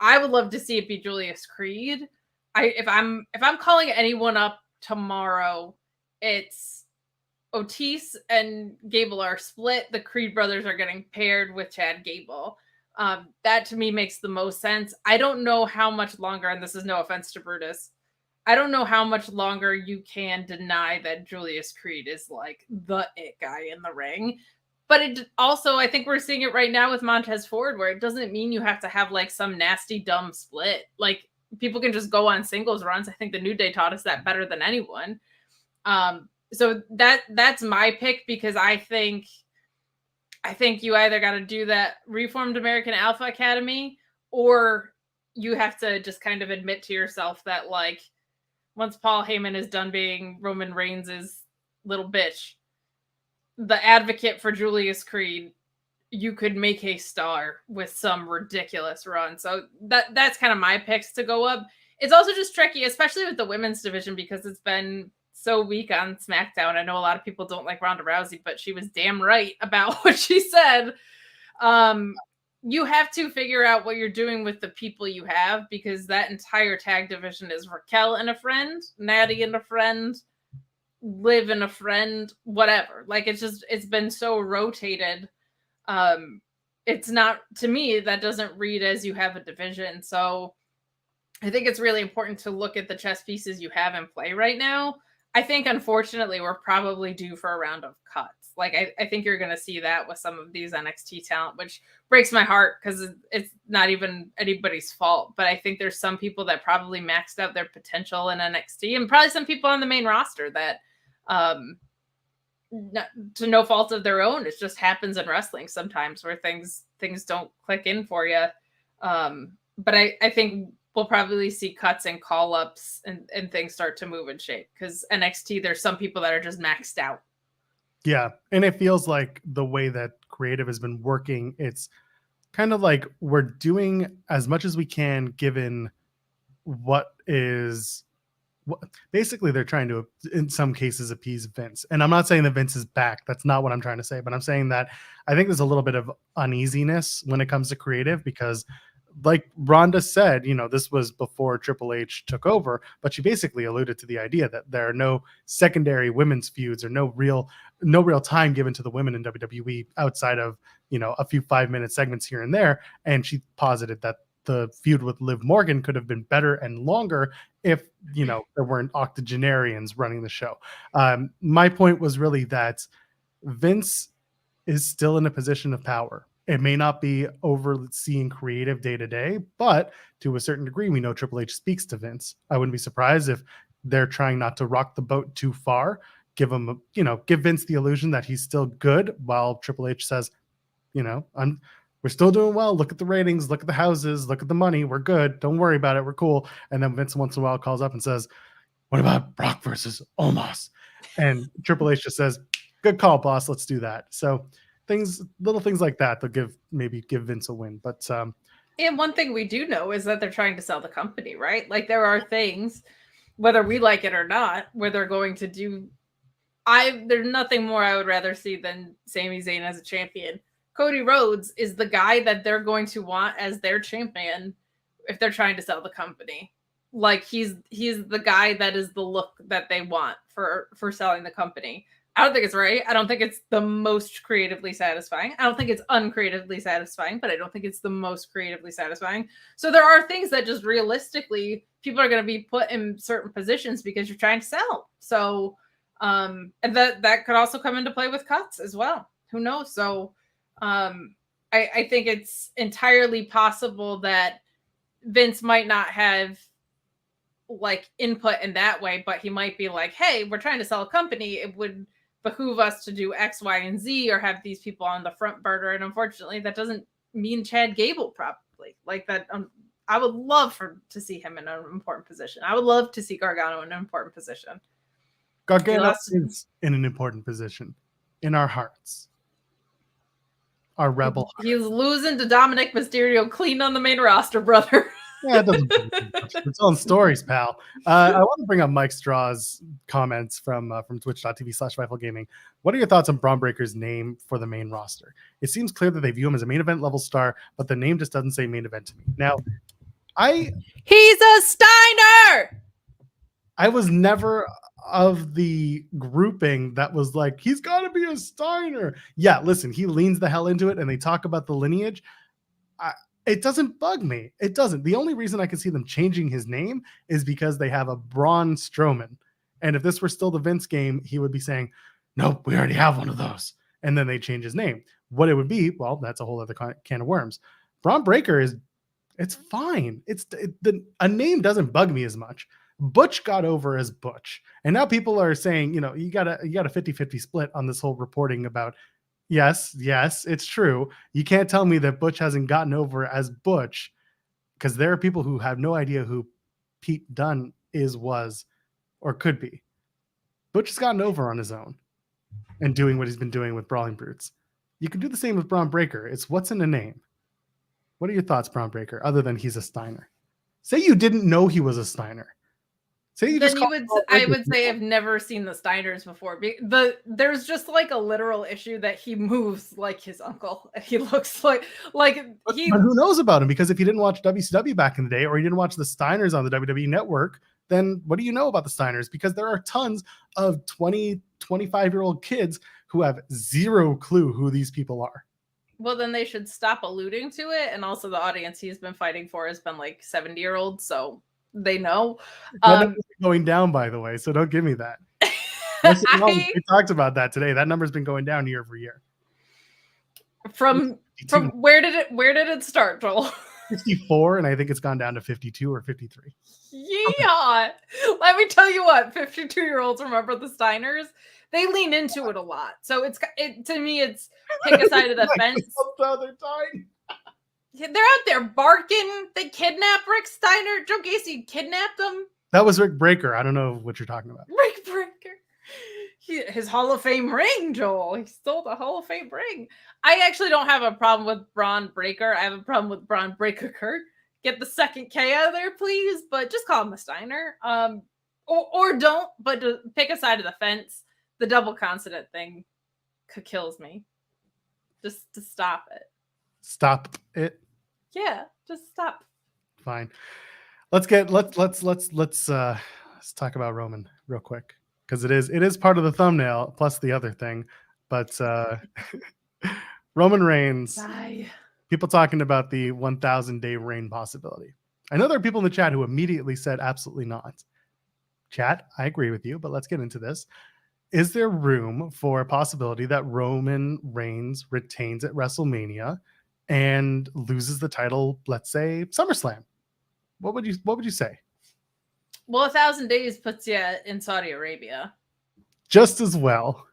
Speaker 2: I would love to see it be Julius Creed. If I'm calling anyone up tomorrow, it's Otis and Gable are split. The Creed brothers are getting paired with Chad Gable. That to me makes the most sense. I don't know how much longer, and this is no offense to Brutus, I don't know how much longer you can deny that Julius Creed is like the it guy in the ring. But it also, I think we're seeing it right now with Montez Ford, where it doesn't mean you have to have like some nasty, dumb split. Like, people can just go on singles runs. I think the New Day taught us that better than anyone. So that's my pick, because I think you either got to do that reformed American Alpha Academy, or you have to just kind of admit to yourself that, like, once Paul Heyman is done being Roman Reigns' little bitch, the advocate for Julius Creed, you could make a star with some ridiculous run. So that's kind of my picks to go up. It's also just tricky, especially with the women's division, because it's been so weak on SmackDown. I know a lot of people don't like Ronda Rousey, but she was damn right about what she said. You have to figure out what you're doing with the people you have, because that entire tag division is Raquel and a friend, Natty and a friend, Liv and a friend, whatever. Like, it's been so rotated. It's not, to me, that doesn't read as you have a division. So I think it's really important to look at the chess pieces you have in play right now. I think, unfortunately, we're probably due for a round of cuts. Like, I think you're going to see that with some of these NXT talent, which breaks my heart, because it's not even anybody's fault. But I think there's some people that probably maxed out their potential in NXT, and probably some people on the main roster that, to no fault of their own, it just happens in wrestling sometimes, where things don't click in for you. But I think we'll probably see cuts and call-ups and things start to move and shake, because NXT, there's some people that are just maxed out.
Speaker 1: Yeah, and it feels like the way that creative has been working, it's kind of like we're doing as much as we can given what is... basically, they're trying to, in some cases, appease Vince. And I'm not saying that Vince is back. That's not what I'm trying to say. But I'm saying that I think there's a little bit of uneasiness when it comes to creative, because, like Rhonda said, this was before Triple H took over, but she basically alluded to the idea that there are no secondary women's feuds, or no real time given to the women in WWE outside of, a few 5-minute segments here and there. And she posited that the feud with Liv Morgan could have been better and longer if, there weren't octogenarians running the show. My point was really that Vince is still in a position of power. It may not be overseeing creative day to day, but to a certain degree, we know Triple H speaks to Vince. I wouldn't be surprised if they're trying not to rock the boat too far. Give Vince the illusion that he's still good, while Triple H says, we're still doing well. Look at the ratings. Look at the houses. Look at the money. We're good. Don't worry about it. We're cool. And then Vince once in a while calls up and says, what about Brock versus Omos? And Triple H just says, good call, boss. Let's do that. So little things like that, they'll maybe give Vince a win. But
Speaker 2: and one thing we do know is that they're trying to sell the company, right? Like, there are things, whether we like it or not, where they're going to do. There's nothing more I would rather see than Sami Zayn as a champion. Cody Rhodes is the guy that they're going to want as their champion if they're trying to sell the company. Like, he's the guy that is the look that they want for selling the company. I don't think it's right. I don't think it's the most creatively satisfying. I don't think it's uncreatively satisfying, but I don't think it's the most creatively satisfying. So there are things that just realistically people are going to be put in certain positions because you're trying to sell. So, and that could also come into play with cuts as well. Who knows? So, I think it's entirely possible that Vince might not have like input in that way, but he might be like, hey, we're trying to sell a company. It would behoove us to do X, Y, and Z, or have these people on the front burner. And unfortunately, that doesn't mean Chad Gable probably. Like that. I would love to see him in an important position. I would love to see Gargano in an important position.
Speaker 1: Gargano is in an important position in our hearts. Our rebel hearts.
Speaker 2: He's losing to Dominic Mysterio clean on the main roster, brother.
Speaker 1: Yeah, it doesn't. It's on stories, pal. I want to bring up Mike Straw's comments from twitch.tv/Fightful Gaming. What are your thoughts on Brownbreakers' name for the main roster? It seems clear that they view him as a main event level star, but the name just doesn't say main event to me. Now,
Speaker 2: he's a Steiner.
Speaker 1: I was never of the grouping that was like, he's got to be a Steiner. Yeah, listen, he leans the hell into it, and they talk about the lineage. It doesn't bug me. It doesn't. The only reason I can see them changing his name is because they have a Braun Strowman. And if this were still the Vince game, he would be saying, nope, we already have one of those. And then they change his name. What it would be, well, that's a whole other can of worms. Braun Breaker it's fine. A name doesn't bug me as much. Butch got over as Butch. And now people are saying, you got a 50-50 split on this whole reporting about, yes, it's true. You can't tell me that Butch hasn't gotten over as Butch, because there are people who have no idea who Pete Dunne was, or could be. Butch has gotten over on his own and doing what he's been doing with Brawling Brutes. You can do the same with Braun Breaker. It's what's in the name. What are your thoughts, Braun Breaker, other than he's a Steiner? Say you didn't know he was a Steiner. Say you
Speaker 2: then
Speaker 1: just
Speaker 2: I would say I've never seen the Steiners before. There's just like a literal issue that he moves like his uncle. He looks like he.
Speaker 1: But who knows about him? Because if you didn't watch WCW back in the day, or you didn't watch the Steiners on the WWE Network, then what do you know about the Steiners? Because there are tons of 20, 25-year-old kids who have zero clue who these people are.
Speaker 2: Well, then they should stop alluding to it. And also the audience he's been fighting for has been like 70-year-olds. So they know.
Speaker 1: That number's going down, by the way, so don't give me that. We talked about that today. That number's been going down year over year.
Speaker 2: From where did it start, Joel?
Speaker 1: 54, and I think it's gone down to 52 or 53.
Speaker 2: Yeah. Let me tell you what, 52-year-olds remember the Steiners. They lean into it a lot. So to me, it's pick a side of the fence. They're out there barking. They kidnapped Rick Steiner. Joe Gacy kidnapped them.
Speaker 1: That was Rick Breaker. I don't know what you're talking about.
Speaker 2: Rick Breaker. His Hall of Fame ring, Joel. He stole the Hall of Fame ring. I actually don't have a problem with Braun Breaker. I have a problem with Braun Breaker. Get the second K out of there, please. But just call him a Steiner. Or don't, but to pick a side of the fence. The double consonant thing kills me. Just to stop it.
Speaker 1: Stop it.
Speaker 2: Yeah, just stop.
Speaker 1: Fine. Let's talk about Roman real quick, because it is part of the thumbnail plus the other thing. But Roman Reigns.
Speaker 2: Bye.
Speaker 1: People talking about the 1,000-day reign possibility. I know there are people in the chat who immediately said absolutely not. Chat, I agree with you, but let's get into this. Is there room for a possibility that Roman Reigns retains at WrestleMania and loses the title, let's say SummerSlam? What would you say?
Speaker 2: Well, 1,000 days puts you in Saudi Arabia.
Speaker 1: Just as well.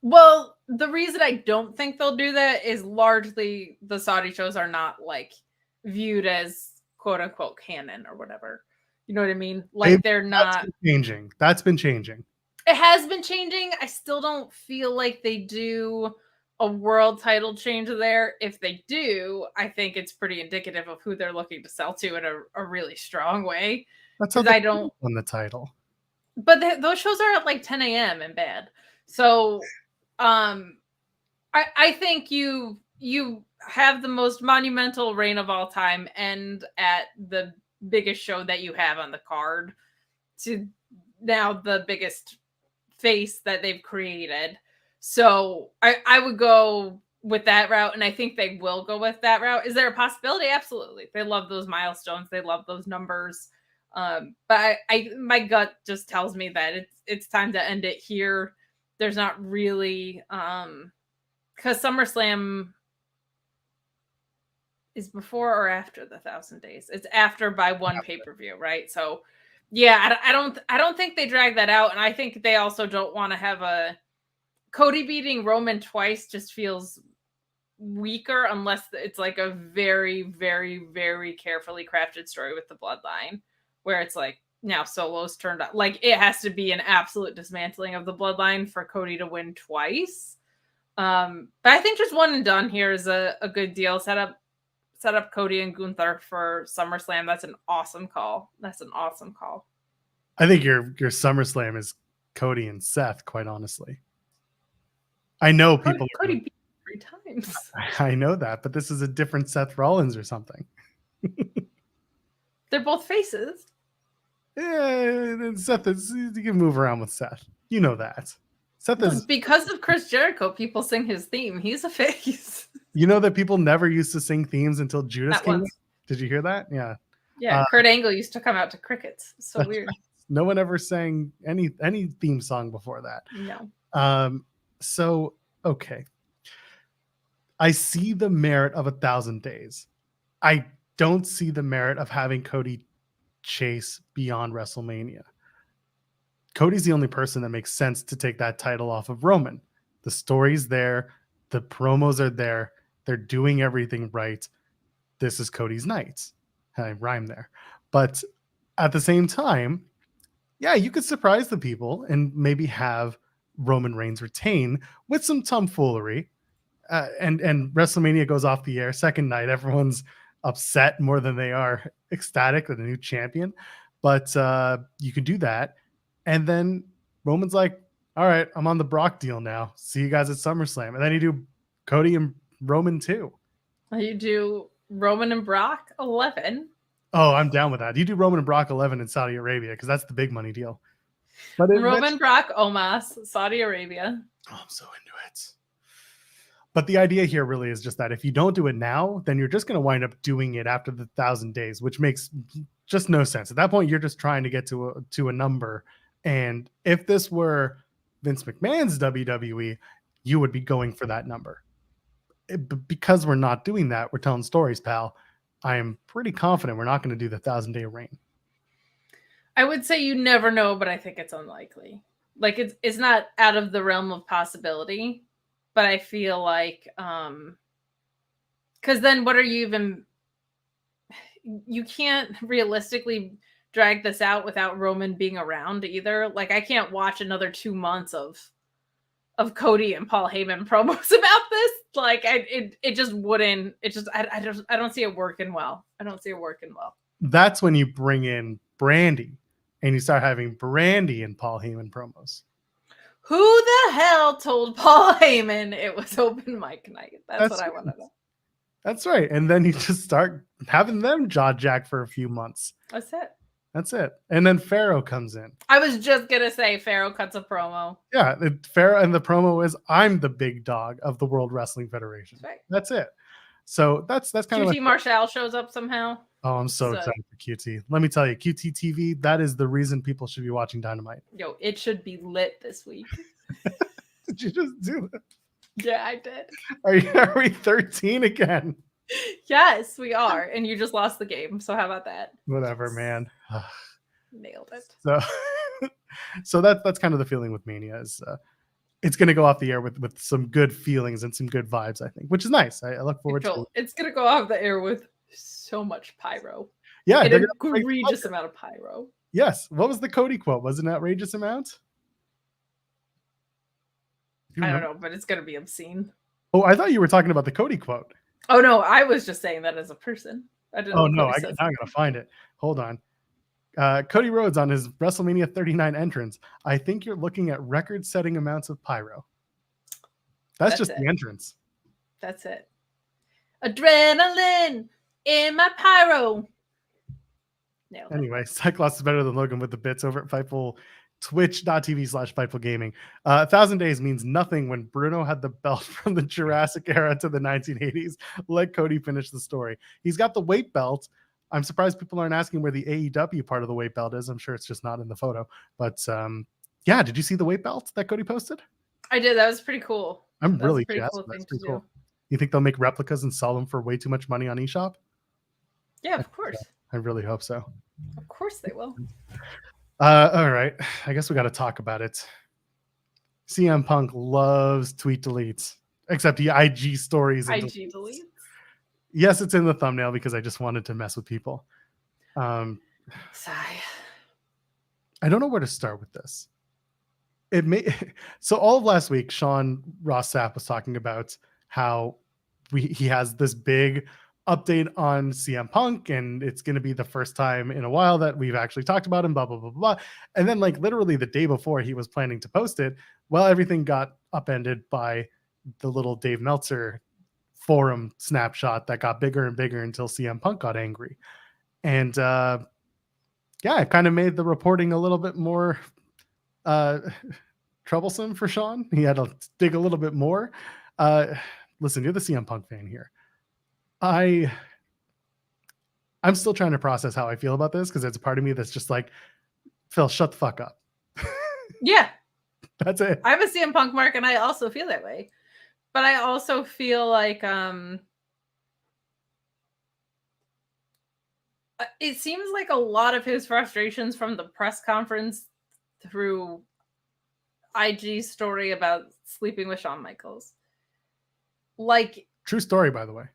Speaker 2: Well, the reason I don't think they'll do that is largely the Saudi shows are not like viewed as quote unquote canon or whatever. You know what I mean? Like they're not
Speaker 1: changing. That's been changing.
Speaker 2: It has been changing. I still don't feel like they do a world title change there. If they do, I think it's pretty indicative of who they're looking to sell to in a really strong way.
Speaker 1: That's how I don't win the title.
Speaker 2: But those shows are at like 10 a.m. in bed. So I think you have the most monumental reign of all time and at the biggest show that you have on the card to now the biggest face that they've created. So I would go with that route, and I think they will go with that route. Is there a possibility? Absolutely. They love those milestones. They love those numbers. But my gut just tells me that it's time to end it here. There's not really because SummerSlam is before or after the 1,000 days. It's after by one pay-per-view, right? So yeah, I don't think they drag that out, and I think they also don't want to have a Cody beating Roman twice. Just feels weaker unless it's like a very, very, very carefully crafted story with the bloodline, where it's like now Solo's turned up. Like it has to be an absolute dismantling of the bloodline for Cody to win twice. But I think just one and done here is a good deal. Set up Cody and Gunther for SummerSlam. That's an awesome call. I
Speaker 1: think your SummerSlam is Cody and Seth, quite honestly. I know people.
Speaker 2: Cody beat 3 times.
Speaker 1: I know that, but this is a different Seth Rollins or something.
Speaker 2: They're both faces.
Speaker 1: Yeah, Seth is. You can move around with Seth. You know that. Seth is
Speaker 2: because of Chris Jericho. People sing his theme. He's a face.
Speaker 1: You know that people never used to sing themes until Judas came. Did you hear that? Yeah.
Speaker 2: Yeah. Kurt Angle used to come out to crickets. So weird.
Speaker 1: Right. No one ever sang any theme song before that.
Speaker 2: No.
Speaker 1: So okay. I see the merit of 1,000 days. I don't see the merit of having Cody chase beyond WrestleMania. Cody's the only person that makes sense to take that title off of Roman. The story's there. The promos are there. They're doing everything right. This is Cody's night. I rhyme there. But at the same time, yeah, you could surprise the people and maybe have Roman Reigns retain with some tomfoolery. And WrestleMania goes off the air. Second night, everyone's upset more than they are ecstatic with a new champion. But you could do that. And then Roman's like, all right, I'm on the Brock deal now. See you guys at SummerSlam. And then you do Cody and Roman too.
Speaker 2: You do Roman and Brock 11.
Speaker 1: Oh, I'm down with that. You do Roman and Brock 11 in Saudi Arabia because that's the big money deal.
Speaker 2: But Roman, Brock, Omos, Saudi Arabia.
Speaker 1: Oh, I'm so into it. But the idea here really is just that if you don't do it now, then you're just going to wind up doing it after the 1,000 days, which makes just no sense. At that point, you're just trying to get to a number. And if this were Vince McMahon's WWE, you would be going for that number. But because we're not doing that, we're telling stories, pal. I am pretty confident we're not going to do the 1,000-day reign.
Speaker 2: I would say you never know, but I think it's unlikely. Like it's not out of the realm of possibility, but I feel like because then what are you even? You can't realistically drag this out without Roman being around either. Like I can't watch another 2 months of Cody and Paul Heyman promos about this. Like it just wouldn't. It just I don't see it working well. I don't see it working well.
Speaker 1: That's when you bring in Brandy and you start having Brandy and Paul Heyman promos.
Speaker 2: Who the hell told Paul Heyman it was open mic night? That's what I want to know.
Speaker 1: That's right. And then you just start having them jaw jack for a few months. That's it. And then Pharaoh comes in.
Speaker 2: I was just going to say Pharaoh cuts a promo.
Speaker 1: Yeah. Pharaoh, and the promo is, I'm the big dog of the World Wrestling Federation.
Speaker 2: That's right.
Speaker 1: That's it. So that's kind of
Speaker 2: QT Marshall shows up somehow.
Speaker 1: Oh, I'm so excited for QT. Let me tell you, QT TV, that is the reason people should be watching Dynamite.
Speaker 2: Yo, it should be lit this week.
Speaker 1: Did you just do that?
Speaker 2: Yeah, I did.
Speaker 1: Are we 13 again?
Speaker 2: Yes, we are. And you just lost the game. So how about that?
Speaker 1: Whatever, man.
Speaker 2: Nailed it.
Speaker 1: So that's kind of the feeling with Mania is it's going to go off the air with some good feelings and some good vibes, I think, which is nice. I look forward to it.
Speaker 2: It's going to go off the air with so much pyro.
Speaker 1: Yeah.
Speaker 2: An egregious amount of pyro.
Speaker 1: Yes. What was the Cody quote? Was it an outrageous amount?
Speaker 2: I don't know, but it's going to be obscene.
Speaker 1: Oh, I thought you were talking about the Cody quote.
Speaker 2: Oh, no. I was just saying that as a person. I didn't know.
Speaker 1: Oh, no. I'm going to find it. Hold on. Cody Rhodes on his WrestleMania 39 entrance. I think you're looking at record-setting amounts of pyro. That's just the entrance.
Speaker 2: That's it. Adrenaline in my pyro.
Speaker 1: Anyway, Cyclops is better than Logan with the bits over at Fightful. Twitch.tv/Fightful Gaming. 1,000 days means nothing when Bruno had the belt from the Jurassic era to the 1980s. Let Cody finish the story. He's got the weight belt. I'm surprised people aren't asking where the AEW part of the weight belt is. I'm sure it's just not in the photo. But yeah, did you see the weight belt that Cody posted?
Speaker 2: I did. That was pretty cool.
Speaker 1: I'm really jazzed. That's pretty cool. You think they'll make replicas and sell them for way too much money on eShop?
Speaker 2: Yeah, of course.
Speaker 1: I really hope so.
Speaker 2: Of course they will.
Speaker 1: All right. I guess we got to talk about it. CM Punk loves tweet deletes, except the IG stories.
Speaker 2: IG deletes?
Speaker 1: Yes, it's in the thumbnail because I just wanted to mess with people.
Speaker 2: Sigh.
Speaker 1: I don't know where to start with this. So all of last week, Sean Ross Sapp was talking about how he has this big update on CM Punk, and it's going to be the first time in a while that we've actually talked about him, blah, blah, blah, blah. And then like literally the day before he was planning to post it, well, everything got upended by the little Dave Meltzer forum snapshot that got bigger and bigger until CM Punk got angry. And yeah, it kind of made the reporting a little bit more troublesome for Sean. He had to dig a little bit more. Listen, you're the CM Punk fan here. I'm still trying to process how I feel about this because there's a part of me that's just like, Phil, shut the fuck up.
Speaker 2: Yeah.
Speaker 1: That's it.
Speaker 2: I'm a CM Punk mark and I also feel that way. But I also feel like It seems like a lot of his frustrations from the press conference through IG story about sleeping with Shawn Michaels. Like,
Speaker 1: true story, by the way.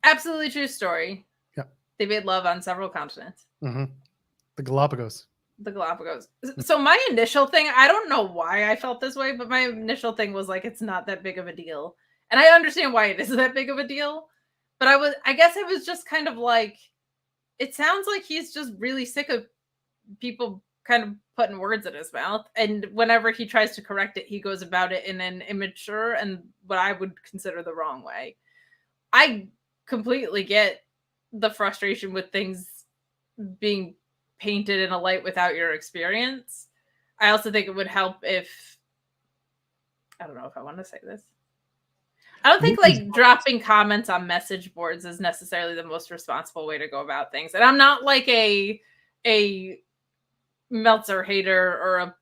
Speaker 2: Absolutely true story.
Speaker 1: Yeah.
Speaker 2: They made love on several continents.
Speaker 1: Mm-hmm. The Galapagos.
Speaker 2: So my initial thing, I don't know why I felt this way, but my initial thing was like, it's not that big of a deal. And I understand why it isn't that big of a deal. But I guess I was just kind of like, it sounds like he's just really sick of people kind of putting words in his mouth. And whenever he tries to correct it, he goes about it in an immature and what I would consider the wrong way. I completely get the frustration with things being painted in a light without your experience. I also think it would help if, I don't know if I want to say this. I don't think like dropping comments on message boards is necessarily the most responsible way to go about things. And I'm not like a Meltzer hater or a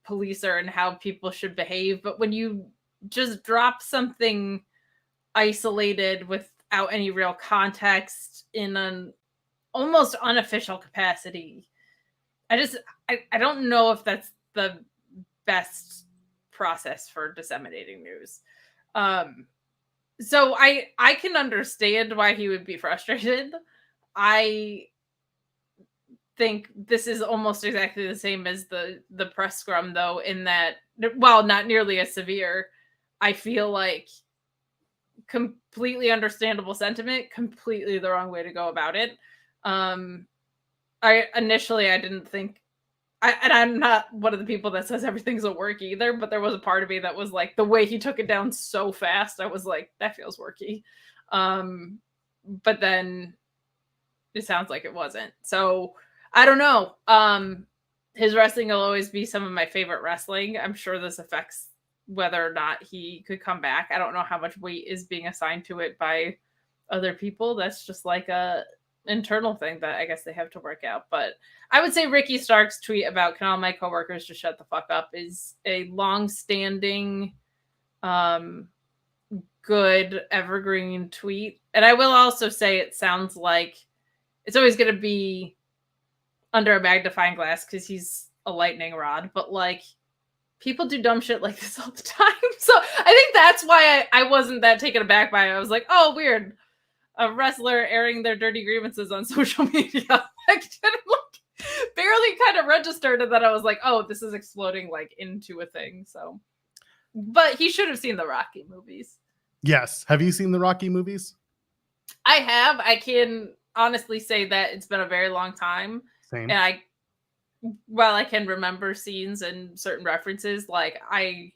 Speaker 2: policer in how people should behave, but when you just drop something isolated without any real context in an almost unofficial capacity, I don't know if that's the best process for disseminating news. So I can understand why he would be frustrated. I think this is almost exactly the same as the press scrum, though, in that, while not nearly as severe, I feel like completely understandable sentiment, completely the wrong way to go about it. I didn't think, and I'm not one of the people that says everything's a work either, but there was a part of me that was like, the way he took it down so fast, I was like, that feels worky. But then it sounds like it wasn't. So I don't know. His wrestling will always be some of my favorite wrestling. I'm sure this affects whether or not he could come back. I don't know how much weight is being assigned to it by other people. That's just like a internal thing that I guess they have to work out. But I would say Ricky Stark's tweet about "Can all my coworkers just shut the fuck up" is a long-standing, good evergreen tweet. And I will also say it sounds like it's always going to be under a magnifying glass because he's a lightning rod, but like, people do dumb shit like this all the time. So I think that's why I wasn't that taken aback by it. I was like, oh, weird. A wrestler airing their dirty grievances on social media. I didn't barely kind of registered, and then I was like, oh, this is exploding like into a thing. So, but he should have seen the Rocky movies.
Speaker 1: Yes. Have you seen the Rocky movies?
Speaker 2: I have. I can honestly say that it's been a very long time.
Speaker 1: Same.
Speaker 2: And while I can remember scenes and certain references, like I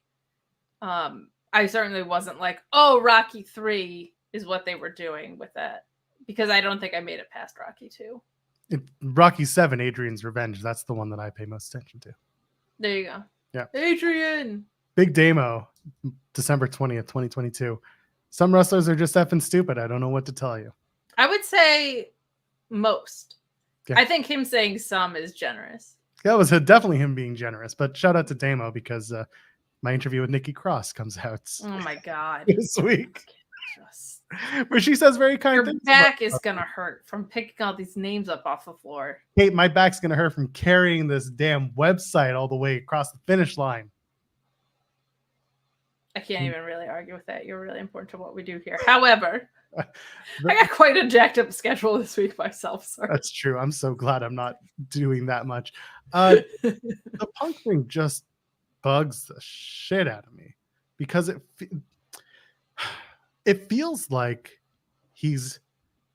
Speaker 2: certainly wasn't like, oh, Rocky 3 is what they were doing with that, because I don't think I made it past Rocky 2.
Speaker 1: Rocky 7, Adrian's Revenge. That's the one that I pay most attention to.
Speaker 2: There you go.
Speaker 1: Yeah.
Speaker 2: Adrian.
Speaker 1: Big Damo, December 20th, 2022. Some wrestlers are just effing stupid. I don't know what to tell you.
Speaker 2: I would say most.
Speaker 1: Yeah.
Speaker 2: I think him saying some is generous.
Speaker 1: That was definitely him being generous, but shout out to Damo because my interview with Nikki Cross comes out
Speaker 2: oh my God.
Speaker 1: this week. Where she says very kind
Speaker 2: Your
Speaker 1: things.
Speaker 2: Your back is going to hurt from picking all these names up off the floor.
Speaker 1: Kate, my back's going to hurt from carrying this damn website all the way across the finish line.
Speaker 2: I can't even really argue with that. You're really important to what we do here. However, I got quite a jacked up schedule this week myself. Sorry.
Speaker 1: That's true. I'm so glad I'm not doing that much. The Punk thing just bugs the shit out of me because it feels like he's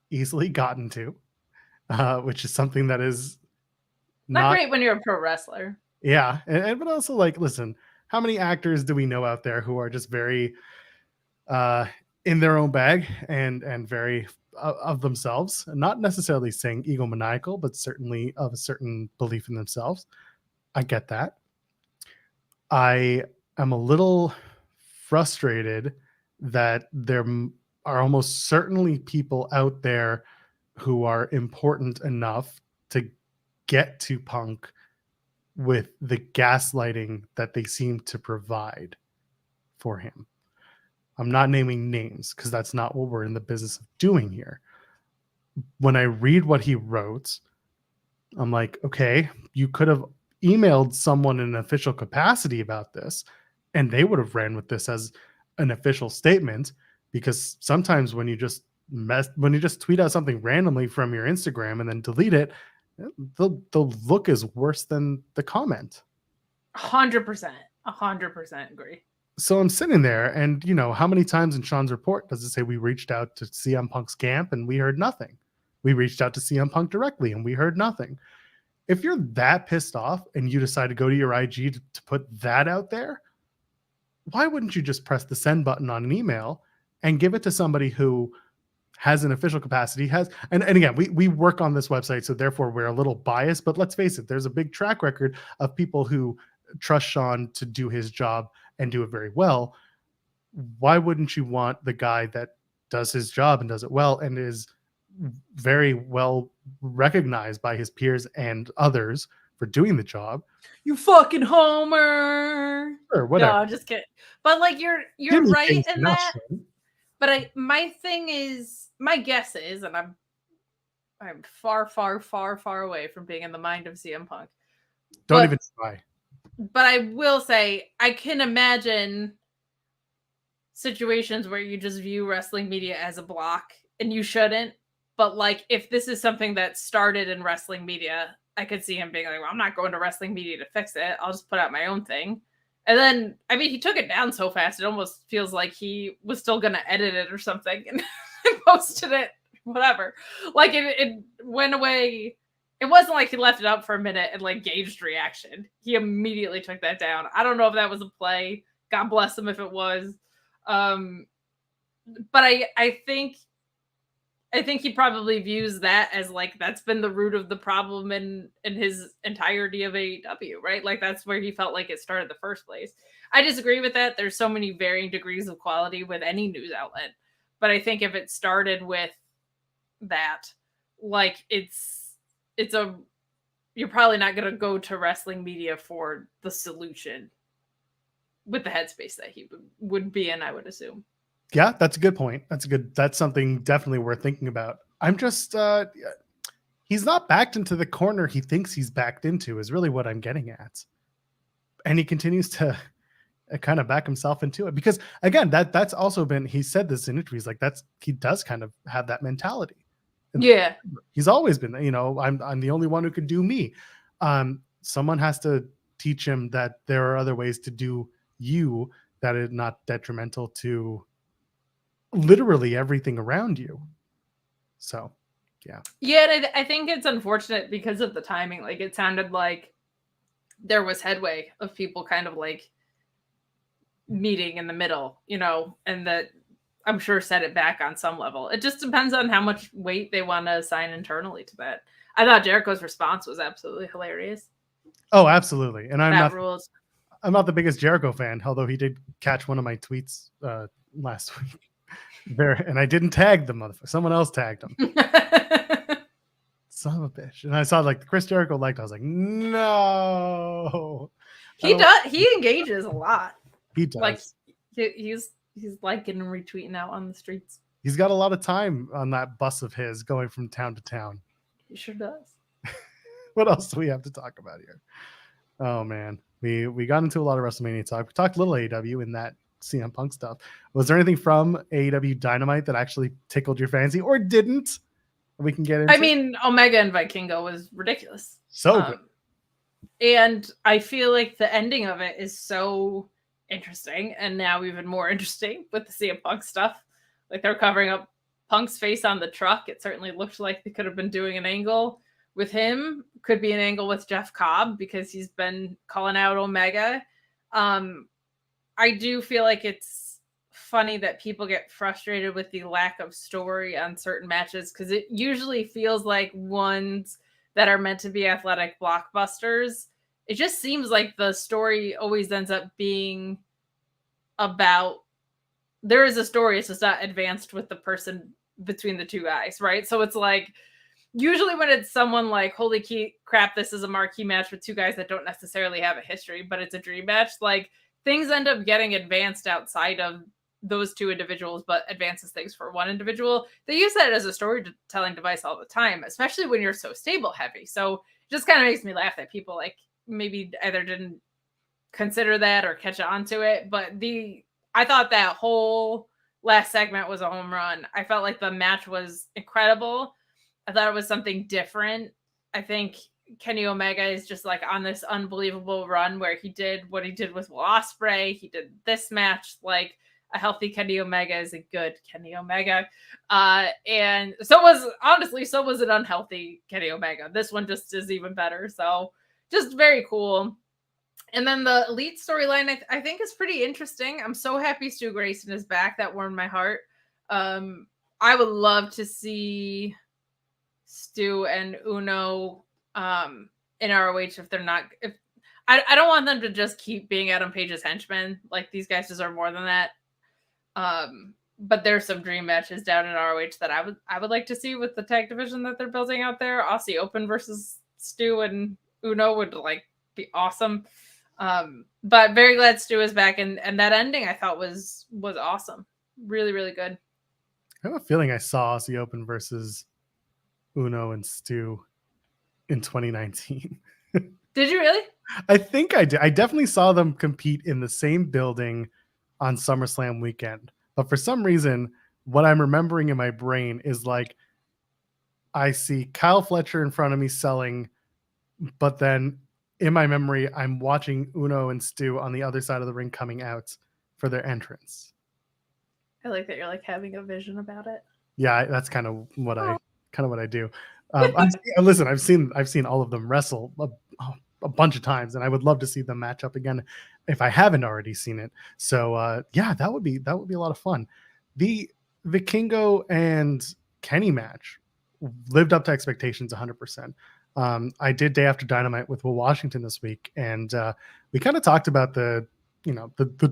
Speaker 1: easily gotten to, which is something that is
Speaker 2: not great when you're a pro wrestler.
Speaker 1: Yeah, but also like, listen, how many actors do we know out there who are just very in their own bag and very of themselves, not necessarily saying egomaniacal, but certainly of a certain belief in themselves. I get that. I am a little frustrated that there are almost certainly people out there who are important enough to get to Punk with the gaslighting that they seem to provide for him. I'm not naming names because that's not what we're in the business of doing here. when I read what he wrote, I'm like, okay, you could have emailed someone in an official capacity about this, and they would have ran with this as an official statement. Because sometimes when you just tweet out something randomly from your Instagram and then delete it, the look is worse than the comment.
Speaker 2: 100%. 100% agree.
Speaker 1: So I'm sitting there, and how many times in Sean's report does it say we reached out to CM Punk's camp and we heard nothing? We reached out to CM Punk directly and we heard nothing. If you're that pissed off and you decide to go to your IG to put that out there, why wouldn't you just press the send button on an email and give it to somebody who has an official capacity, and again, we work on this website, so therefore we're a little biased, but let's face it, there's a big track record of people who trust Sean to do his job and do it very well. Why wouldn't you want the guy that does his job and does it well and is very well recognized by his peers and others for doing the job?
Speaker 2: You fucking homer.
Speaker 1: Or whatever.
Speaker 2: No, I'm just kidding. But like you're right in that. But my guess is, and I'm far away from being in the mind of CM Punk.
Speaker 1: Don't even try.
Speaker 2: But I will say, I can imagine situations where you just view wrestling media as a block, and you shouldn't. But like, if this is something that started in wrestling media, I could see him being like, well, I'm not going to wrestling media to fix it. I'll just put out my own thing. And then, I mean, he took it down so fast, it almost feels like he was still going to edit it or something and posted it, whatever. Like, it went away. It wasn't like he left it up for a minute and, like, gauged reaction. He immediately took that down. I don't know if that was a play. God bless him if it was. But I think he probably views that as, like, that's been the root of the problem in his entirety of AEW, right? Like, that's where he felt like it started in the first place. I disagree with that. There's so many varying degrees of quality with any news outlet. But I think if it started with that, like, you're probably not going to go to wrestling media for the solution with the headspace that he would be in, I would assume.
Speaker 1: Yeah, that's a good point. That's something definitely worth thinking about. I'm just, he's not backed into the corner he thinks he's backed into is really what I'm getting at. And he continues to kind of back himself into it because, again, that's also been, he said this in interviews, like he does kind of have that mentality.
Speaker 2: Yeah.
Speaker 1: He's always been, I'm the only one who can do me. Someone has to teach him that there are other ways to do you that are not detrimental to literally everything around you. So, yeah.
Speaker 2: Yeah, and I think it's unfortunate because of the timing. Like, it sounded like there was headway of people kind of like meeting in the middle, and that I'm sure set it back on some level. It just depends on how much weight they want to assign internally to that. I thought Jericho's response was absolutely hilarious.
Speaker 1: Oh, absolutely. And I'm not the biggest Jericho fan, although he did catch one of my tweets last week. And I didn't tag the motherfucker. Someone else tagged him. Son of a bitch. And I saw like the Chris Jericho liked. I was like, no.
Speaker 2: He does. He engages a lot.
Speaker 1: He does.
Speaker 2: Like he's liking and retweeting out on the streets.
Speaker 1: He's got a lot of time on that bus of his going from town to town.
Speaker 2: He sure does.
Speaker 1: What else do we have to talk about here? Oh man, we got into a lot of WrestleMania talk. We talked a little AEW in that CM Punk stuff. Was there anything from AEW Dynamite that actually tickled your fancy or didn't? We can get into.
Speaker 2: I mean, Omega and Vikingo was ridiculous.
Speaker 1: So good.
Speaker 2: And I feel like the ending of it is so interesting, and now even more interesting with the CM Punk stuff. Like, they're covering up Punk's face on the truck. It certainly looked like they could have been doing an angle with him. Could be an angle with Jeff Cobb because he's been calling out Omega. I do feel like it's funny that people get frustrated with the lack of story on certain matches because it usually feels like ones that are meant to be athletic blockbusters. It just seems like the story always ends up being about, there is a story, it's just not advanced with the person between the two guys, right? So it's like, usually when it's someone like, holy crap, this is a marquee match with two guys that don't necessarily have a history, but it's a dream match, like, things end up getting advanced outside of those two individuals, but advances things for one individual. They use that as a storytelling device all the time, especially when you're so stable heavy. So it just kind of makes me laugh that people like maybe either didn't consider that or catch on to it. But I thought that whole last segment was a home run. I felt like the match was incredible. I thought it was something different. I think Kenny Omega is just like on this unbelievable run where he did what he did with Will Ospreay. He did this match. Like, a healthy Kenny Omega is a good Kenny Omega. And so was an unhealthy Kenny Omega. This one just is even better. So just very cool. And then the Elite storyline, I think is pretty interesting. I'm so happy Stu Grayson is back. That warmed my heart. I would love to see Stu and Uno in ROH if they're not. If I don't want them to just keep being Adam Page's henchmen. Like, these guys deserve more than that. But there's some dream matches down in ROH that I would like to see with the tag division that they're building out there. Aussie Open versus Stu and Uno would like be awesome. But very glad Stu is back, and that ending I thought was awesome. Really, really good.
Speaker 1: I have a feeling I saw Aussie Open versus Uno and Stu in 2019.
Speaker 2: Did you really?
Speaker 1: I think I did. I definitely saw them compete in the same building on SummerSlam weekend. But for some reason, what I'm remembering in my brain is like, I see Kyle Fletcher in front of me selling, but then in my memory, I'm watching Uno and Stu on the other side of the ring coming out for their entrance.
Speaker 2: I like that you're like having a vision about it.
Speaker 1: Yeah, that's kind of what I do. Listen, I've seen all of them wrestle a bunch of times, and I would love to see them match up again if I haven't already seen it. So yeah, that would be a lot of fun. The Vikingo and Kenny match lived up to expectations 100%. I did Day After Dynamite with Will Washington this week, and we kind of talked about the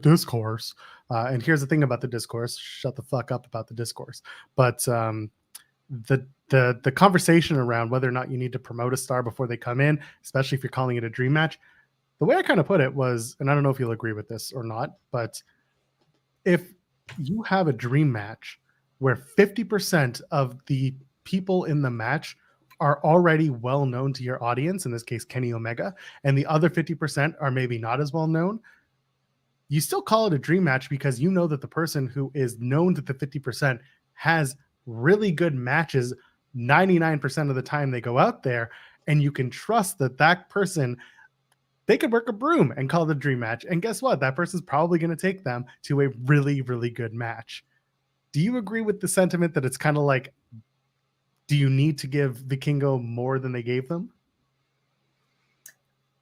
Speaker 1: discourse. And here's the thing about the discourse: shut the fuck up about the discourse. But the conversation around whether or not you need to promote a star before they come in, especially if you're calling it a dream match, the way I kind of put it was, and I don't know if you'll agree with this or not, but if you have a dream match where 50% of the people in the match are already well known to your audience, in this case Kenny Omega, and the other 50% are maybe not as well known, you still call it a dream match because you know that the person who is known to the 50% has really good matches 99% of the time they go out there, and you can trust that person, they could work a broom and call it a dream match, and guess what, that person's probably going to take them to a really, really good match. Do you agree with the sentiment that it's kind of like, do you need to give Vikingo more than they gave them?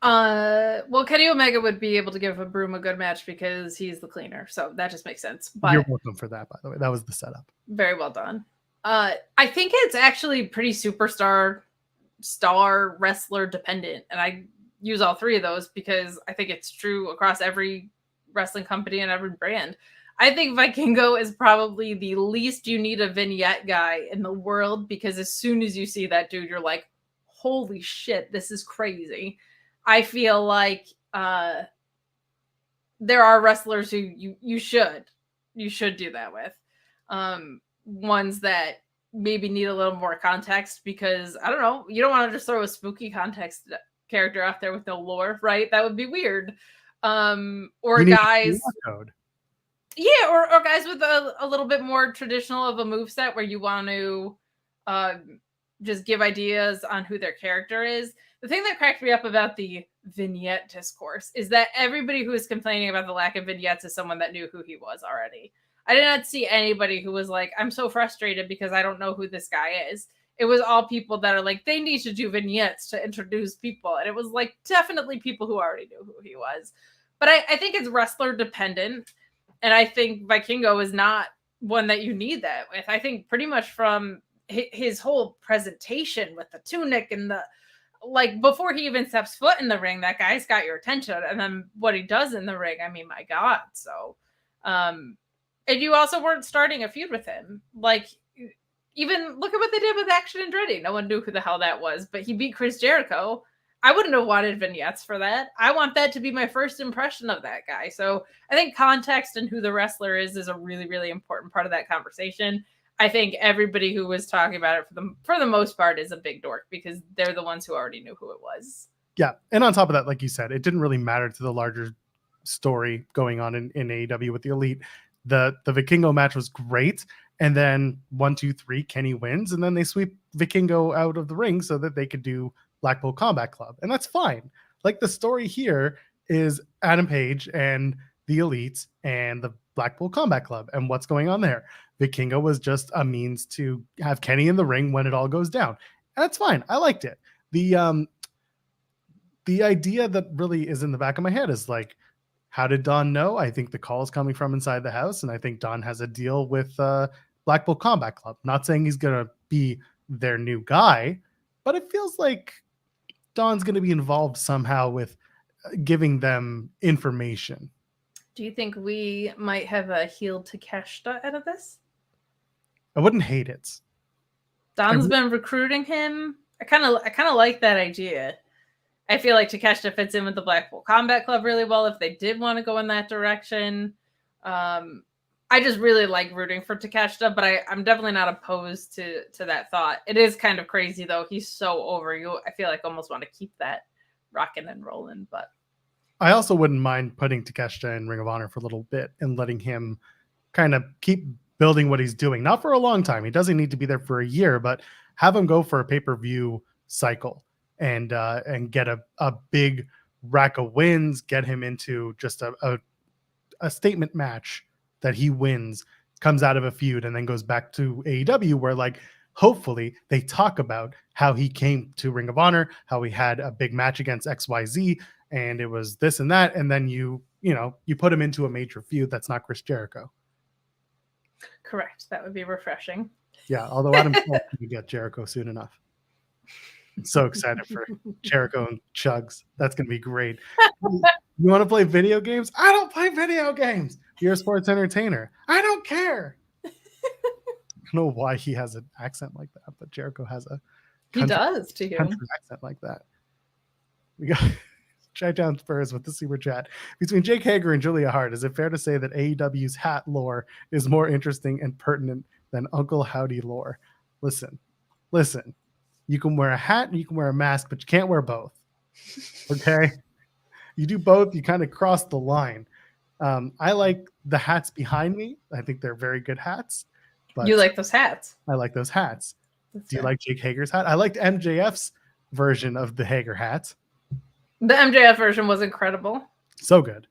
Speaker 2: Well, Kenny Omega would be able to give a broom a good match because he's the cleaner, so that just makes sense. But
Speaker 1: you're welcome for that, by the way. That was the setup.
Speaker 2: Very well done. I think it's actually pretty star wrestler dependent, and I use all three of those because I think it's true across every wrestling company and every brand. I think Vikingo is probably the least you need a vignette guy in the world, because as soon as you see that dude, you're like, holy shit, this is crazy. I feel like there are wrestlers who you should do that with. Ones that maybe need a little more context, because I don't know, you don't want to just throw a spooky context character out there with no lore, right? That would be weird. Or guys, yeah, or guys with a little bit more traditional of a moveset where you want to just give ideas on who their character is. The thing that cracked me up about the vignette discourse is that everybody who is complaining about the lack of vignettes is someone that knew who he was already. I did not see anybody who was like, I'm so frustrated because I don't know who this guy is. It was all people that are like, they need to do vignettes to introduce people. And it was like, definitely people who already knew who he was. But I think it's wrestler dependent. And I think Vikingo is not one that you need that with. I think pretty much from his whole presentation with the tunic and the, like, before he even steps foot in the ring, that guy's got your attention. And then what he does in the ring, I mean, my God. So, and you also weren't starting a feud with him. Like, even look at what they did with Action Andretti. No one knew who the hell that was, but he beat Chris Jericho. I wouldn't have wanted vignettes for that. I want that to be my first impression of that guy. So I think context and who the wrestler is a really, really important part of that conversation. I think everybody who was talking about it for the most part is a big dork because they're the ones who already knew who it was.
Speaker 1: Yeah. And on top of that, like you said, it didn't really matter to the larger story going on in AEW with the Elite. The Vikingo match was great. And then 1, 2, 3, Kenny wins. And then they sweep Vikingo out of the ring so that they could do Blackpool Combat Club. And that's fine. Like the story here is Adam Page and the Elite and the Blackpool Combat Club and what's going on there. Vikingo was just a means to have Kenny in the ring when it all goes down. And that's fine. I liked it. The idea that really is in the back of my head is like, how did Don know? I think the call is coming from inside the house, and I think Don has a deal with Blackpool Combat Club. Not saying he's going to be their new guy, but it feels like Don's going to be involved somehow with giving them information.
Speaker 2: Do you think we might have a heel Takeshita out of this?
Speaker 1: I wouldn't hate it.
Speaker 2: Don's been recruiting him. I kind of like that idea. I feel like Takeshita fits in with the Blackpool Combat Club really well if they did want to go in that direction. I just really like rooting for Takeshita, but I'm definitely not opposed to that thought. It is kind of crazy, though. He's so over. I feel like almost want to keep that rocking and rolling. But
Speaker 1: I also wouldn't mind putting Takeshita in Ring of Honor for a little bit and letting him kind of keep building what he's doing. Not for a long time. He doesn't need to be there for a year, but have him go for a pay-per-view cycle. And get a big rack of wins, get him into just a statement match that he wins, comes out of a feud, and then goes back to AEW where like hopefully they talk about how he came to Ring of Honor, how he had a big match against XYZ, and it was this and that, and then you put him into a major feud that's not Chris Jericho.
Speaker 2: Correct. That would be refreshing.
Speaker 1: Yeah, although Adam Cole can get Jericho soon enough. I'm so excited for Jericho and Chugs. That's going to be great. You want to play video games? I don't play video games. You're a sports entertainer. I don't care. I don't know why he has an accent like that, but Jericho has a country accent like that. We got Chi-Town Spurs with the super chat. Between Jake Hager and Julia Hart, is it fair to say that AEW's hat lore is more interesting and pertinent than Uncle Howdy lore? Listen. You can wear a hat and you can wear a mask, but you can't wear both. Okay? You do both, you kind of cross the line. I like the hats behind me. I think they're very good hats. But
Speaker 2: you like those hats?
Speaker 1: I like those hats.
Speaker 2: That's
Speaker 1: Do you like Jake Hager's hat? I liked MJF's version of the Hager hat.
Speaker 2: The MJF version was incredible.
Speaker 1: So good.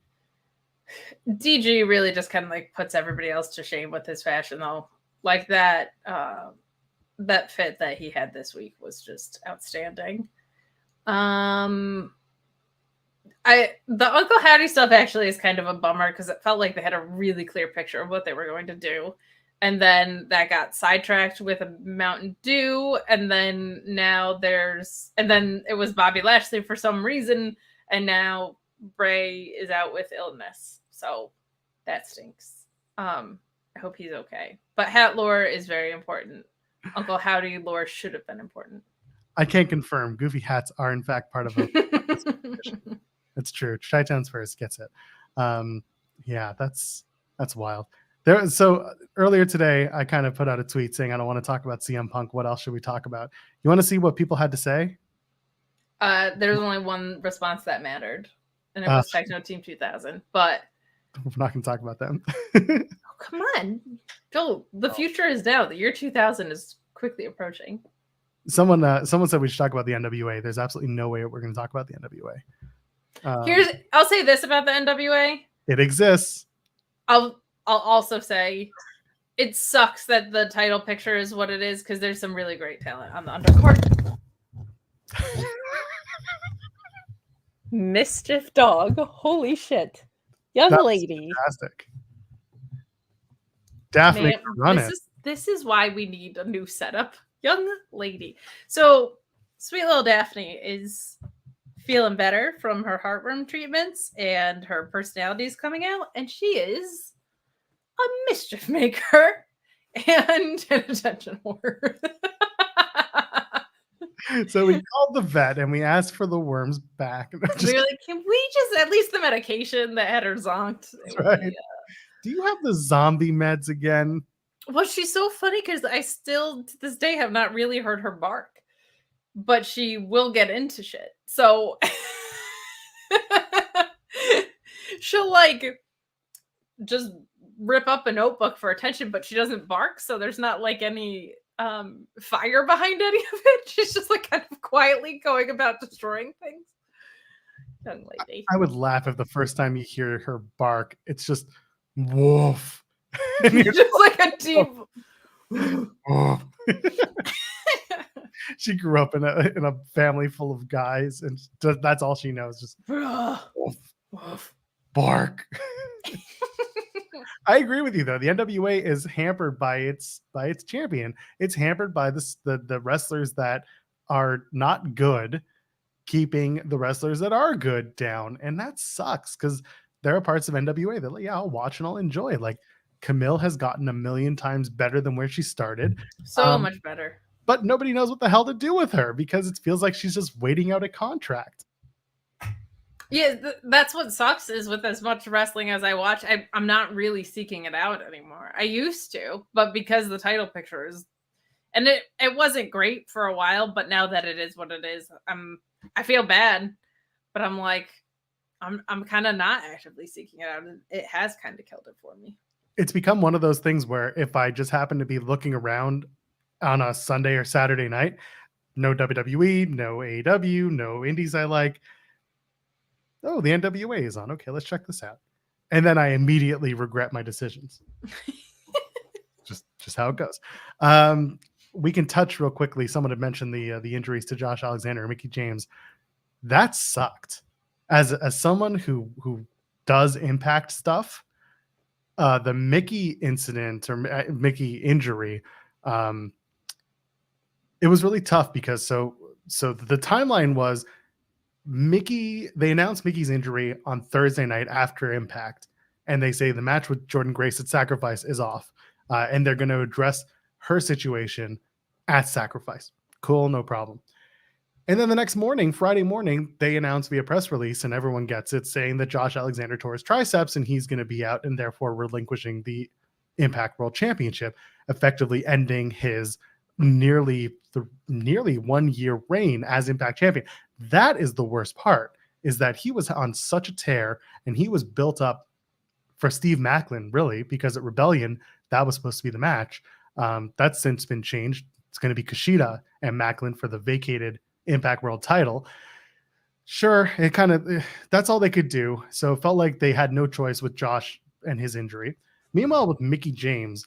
Speaker 2: DG really just kind of like puts everybody else to shame with his fashion, though. Like that fit that he had this week was just outstanding. The Uncle Howdy stuff actually is kind of a bummer because it felt like they had a really clear picture of what they were going to do. And then that got sidetracked with a Mountain Dew. And then it was Bobby Lashley for some reason. And now Bray is out with illness. So that stinks. I hope he's okay. But hat lore is very important. Uncle Howdy lore should have been important.
Speaker 1: I can't confirm. Goofy hats are in fact part of a It's true. Chi-Town's first gets it. Yeah, that's wild. So earlier today, I kind of put out a tweet saying I don't want to talk about CM Punk. What else should we talk about? You want to see what people had to say?
Speaker 2: There's only one response that mattered, and it was Techno Team 2000. But
Speaker 1: we're not going to talk about them.
Speaker 2: Oh, come on, Joel. The future is now. The year 2000 is quickly approaching.
Speaker 1: Someone said we should talk about the NWA. There's absolutely no way we're going to talk about the NWA.
Speaker 2: I'll say this about the NWA.
Speaker 1: It exists.
Speaker 2: I'll also say it sucks that the title picture is what it is because there's some really great talent on the undercard. Mischief dog. Holy shit. Young lady.
Speaker 1: Fantastic. Daphne, run it.
Speaker 2: This is why we need a new setup. Young lady. So sweet little Daphne is feeling better from her heartworm treatments and her personality is coming out, and she is a mischief maker and an attention whore.
Speaker 1: So we called the vet and we asked for the worms back.
Speaker 2: We were like, can we just at least the medication that had her zonked?
Speaker 1: Right. Do you have the zombie meds again?
Speaker 2: Well, she's so funny because I still to this day have not really heard her bark, but she will get into shit. So she'll like just rip up a notebook for attention, but she doesn't bark, so there's not like any fire behind any of it. She's just like kind of quietly going about destroying things. Young lady.
Speaker 1: I would laugh if the first time you hear her bark, it's just woof. And you're
Speaker 2: just like a deep
Speaker 1: oh. She grew up in a family full of guys, and that's all she knows. Just woof, woof, bark. I agree with you though. The NWA is hampered by its champion. It's hampered by the wrestlers that are not good, keeping the wrestlers that are good down, and that sucks because there are parts of NWA that I'll watch and I'll enjoy. Like Camille has gotten 1,000,000 times better than where she started.
Speaker 2: So much better.
Speaker 1: But nobody knows what the hell to do with her because it feels like she's just waiting out a contract.
Speaker 2: Yeah, that's what sucks is with as much wrestling as I watch, I'm not really seeking it out anymore. I used to, but because the title picture is, and it wasn't great for a while, but now that it is what it is, I feel bad, but I'm like, I'm kind of not actively seeking it out. It has kind of killed it for me.
Speaker 1: It's become one of those things where if I just happen to be looking around on a Sunday or Saturday night, no WWE, no AEW, no indies I like. Oh, the NWA is on. Okay, let's check this out. And then I immediately regret my decisions. just how it goes. We can touch real quickly. Someone had mentioned the injuries to Josh Alexander and Mickie James. That sucked. As someone who does Impact stuff, the Mickie incident or Mickie injury, it was really tough because so the timeline was they announced Mickey's injury on Thursday night after Impact, and they say the match with Jordan Grace at Sacrifice is off, and they're going to address her situation at Sacrifice. Cool, no problem. And then the next morning, Friday morning, they announced via press release, and everyone gets it, saying that Josh Alexander tore his triceps and he's going to be out and therefore relinquishing the Impact World Championship, effectively ending his nearly 1 year reign as Impact Champion. That is the worst part, is that he was on such a tear and he was built up for Steve Maclin, really, because at Rebellion, that was supposed to be the match. That's since been changed. It's going to be Kushida and Maclin for the vacated Impact World title. Sure, it kind of, that's all they could do. So it felt like they had no choice with Josh and his injury. Meanwhile, with Mickie James,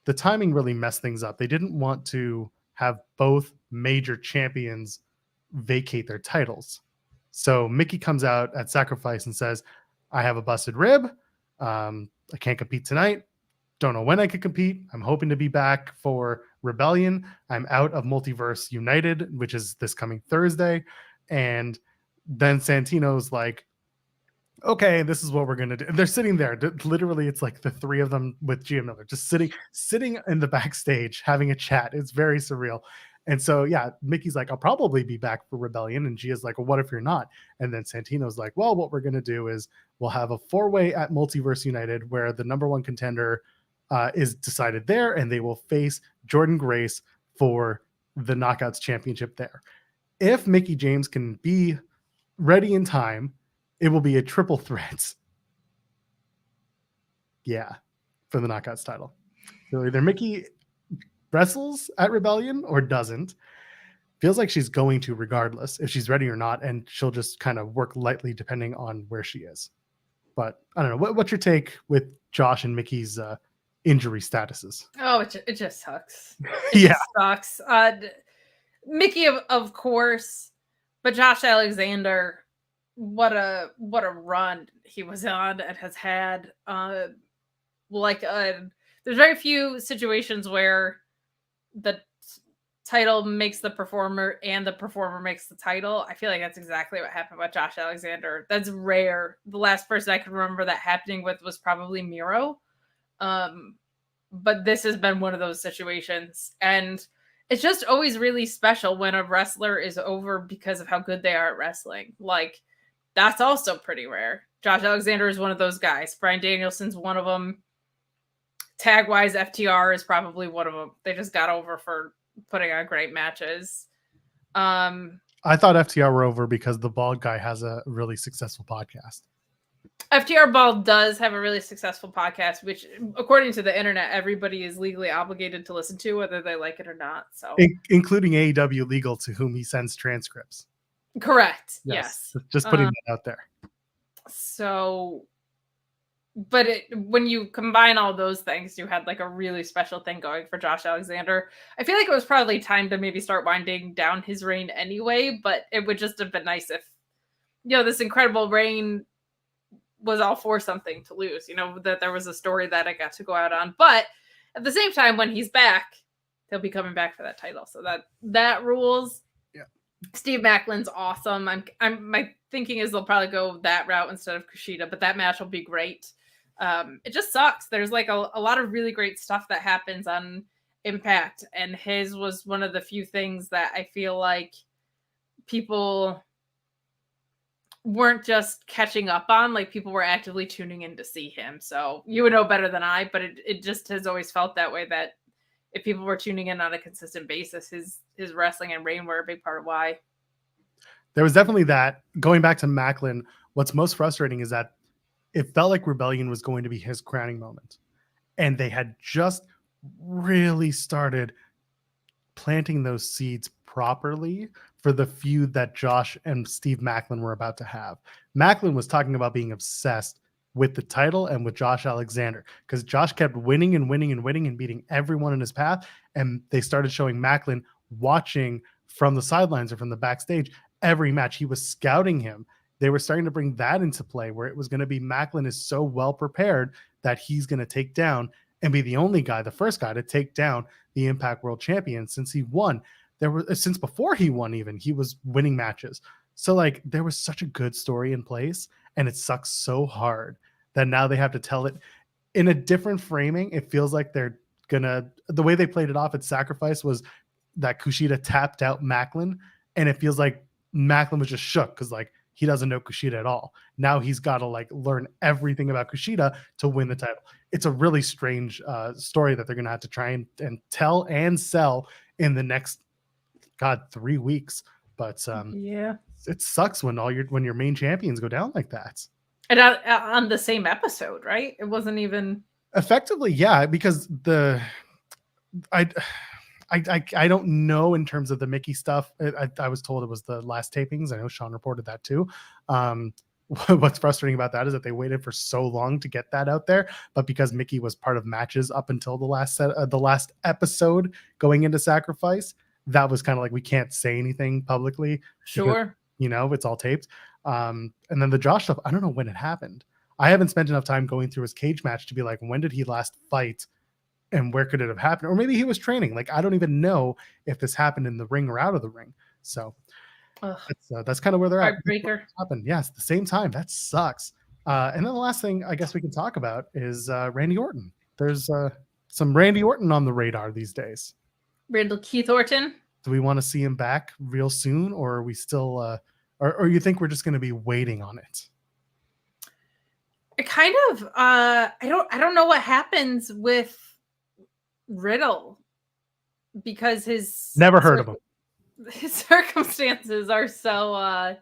Speaker 1: the timing really messed things up. They didn't want to have both major champions vacate their titles. So Mickie comes out at Sacrifice and says, I have a busted rib. I can't compete tonight. Don't know when I could compete. I'm hoping to be back for Rebellion. I'm out of Multiverse United, which is this coming Thursday. And then Santino's like, okay, this is what we're going to do. They're sitting there. Literally, it's like the three of them with Gia Miller just sitting in the backstage having a chat. It's very surreal. And so, yeah, Mickey's like, I'll probably be back for Rebellion. And Gia's like, well, what if you're not? And then Santino's like, well, what we're going to do is we'll have a 4-way at Multiverse United where the number one contender is decided there, and they will face Jordan Grace for the Knockouts Championship there. If Mickie James can be ready in time, it will be a triple threat. Yeah, for the Knockouts title. So either Mickie wrestles at Rebellion or doesn't. Feels like she's going to regardless if she's ready or not, and she'll just kind of work lightly depending on where she is. But I don't know. What's your take with Josh and Mickey's injury statuses?
Speaker 2: Oh, it just sucks.
Speaker 1: It
Speaker 2: just sucks. Mickie, of course, but Josh Alexander, what a run he was on and has had. There's very few situations where the title makes the performer and the performer makes the title. I feel like that's exactly what happened with Josh Alexander. That's rare. The last person I can remember that happening with was probably Miro. But this has been one of those situations, and it's just always really special when a wrestler is over because of how good they are at wrestling. Like, that's also pretty rare. Josh Alexander is one of those guys. Bryan Danielson's one of them. Tag-wise, FTR is probably one of them. They just got over for putting on great matches.
Speaker 1: I thought FTR were over because the bald guy has a really successful podcast.
Speaker 2: FTR Bald does have a really successful podcast, which, according to the internet, everybody is legally obligated to listen to, whether they like it or not. So,
Speaker 1: including AEW Legal, to whom he sends transcripts.
Speaker 2: Correct. Yes.
Speaker 1: Just putting that out there.
Speaker 2: So, but when you combine all those things, you had like a really special thing going for Josh Alexander. I feel like it was probably time to maybe start winding down his reign anyway, but it would just have been nice if, this incredible reign was all for something to lose, that there was a story that I got to go out on. But at the same time, when he's back, he'll be coming back for that title. So that rules.
Speaker 1: Yeah.
Speaker 2: Steve Maclin's awesome. My thinking is they'll probably go that route instead of Kushida, but that match will be great. It just sucks. There's like a lot of really great stuff that happens on Impact, and his was one of the few things that I feel like people weren't just catching up on, like people were actively tuning in to see him. So you would know better than I, but it just has always felt that way, that if people were tuning in on a consistent basis, his wrestling and reign were a big part of why.
Speaker 1: There was definitely that. Going back to Maclin, what's most frustrating is that it felt like Rebellion was going to be his crowning moment. And they had just really started planting those seeds properly for the feud that Josh and Steve Maclin were about to have. Maclin was talking about being obsessed with the title and with Josh Alexander, because Josh kept winning and winning and winning and beating everyone in his path. And they started showing Maclin watching from the sidelines or from the backstage every match. He was scouting him. They were starting to bring that into play, where it was going to be Maclin is so well prepared that he's going to take down and be the only guy, the first guy to take down the Impact World Champion, since he won. Since before he won, even, he was winning matches. So like there was such a good story in place, and it sucks so hard that now they have to tell it in a different framing. It feels like they're the way they played it off at Sacrifice was that Kushida tapped out Maclin, and it feels like Maclin was just shook because like he doesn't know Kushida at all. Now he's got to like learn everything about Kushida to win the title. It's a really strange story that they're going to have to try and tell and sell in the next 3 weeks. But
Speaker 2: yeah,
Speaker 1: it sucks when when your main champions go down like that.
Speaker 2: And on the same episode, right? It wasn't even
Speaker 1: effectively, yeah, because I don't know in terms of the Mickie stuff. I was told it was the last tapings. I know Sean reported that too. What's frustrating about that is that they waited for so long to get that out there, but because Mickie was part of matches up until the last episode going into Sacrifice, that was kind of like, we can't say anything publicly.
Speaker 2: Sure.
Speaker 1: Because, it's all taped. And then the Josh stuff, I don't know when it happened. I haven't spent enough time going through his cage match to be like, when did he last fight? And where could it have happened? Or maybe he was training. Like, I don't even know if this happened in the ring or out of the ring. So that's kind of where they're at.
Speaker 2: Heartbreaker.
Speaker 1: Happened. Yes, at the same time. That sucks. And then the last thing I guess we can talk about is Randy Orton. There's some Randy Orton on the radar these days.
Speaker 2: Randall Keith Orton.
Speaker 1: Do we want to see him back real soon, or are we still, or you think we're just going to be waiting on it?
Speaker 2: It kind of, I don't know what happens with Riddle, because
Speaker 1: never heard of him.
Speaker 2: His circumstances are so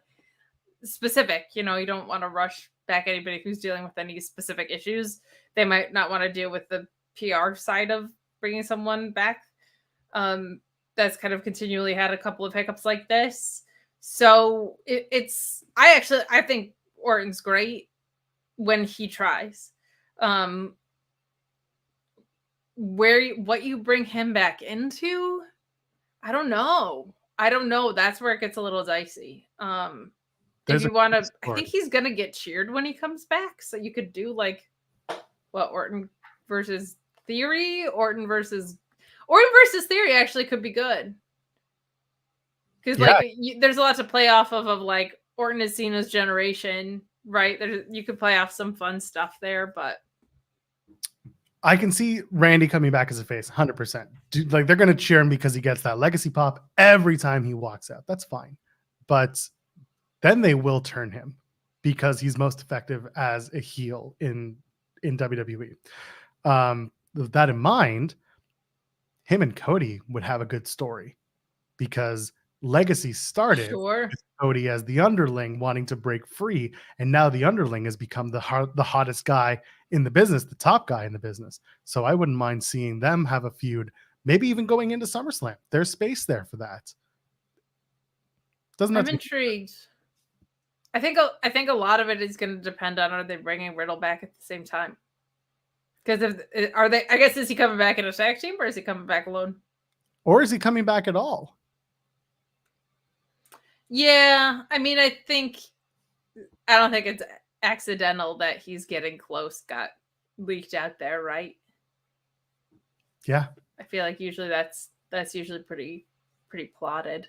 Speaker 2: specific. You don't want to rush back anybody who's dealing with any specific issues. They might not want to deal with the PR side of bringing someone back. That's kind of continually had a couple of hiccups like this. So I think Orton's great when he tries. What you bring him back into, I don't know. That's where it gets a little dicey. If you want to, I think he's gonna get cheered when he comes back. So you could do like Orton versus Theory, Orton versus Theory actually could be good. Because there's a lot to play off of like Orton is Cena's generation, right? You could play off some fun stuff there, but
Speaker 1: I can see Randy coming back as a face 100%. Dude, like they're going to cheer him because he gets that legacy pop every time he walks out. That's fine. But then they will turn him because he's most effective as a heel in WWE. With that in mind, him and Cody would have a good story because legacy started
Speaker 2: Sure.
Speaker 1: with Cody as the underling wanting to break free, and now the underling has become the hottest guy in the business, the top guy in the business. So I wouldn't mind seeing them have a feud, maybe even going into SummerSlam. There's space there for that.
Speaker 2: I'm intrigued. I think a lot of it is going to depend on, are they bringing Riddle back at the same time? Because I guess, is he coming back in a tag team or is he coming back alone?
Speaker 1: Or is he coming back at all?
Speaker 2: Yeah, I mean, I don't think it's accidental that he's getting close got leaked out there, right?
Speaker 1: Yeah.
Speaker 2: I feel like usually that's usually pretty plotted.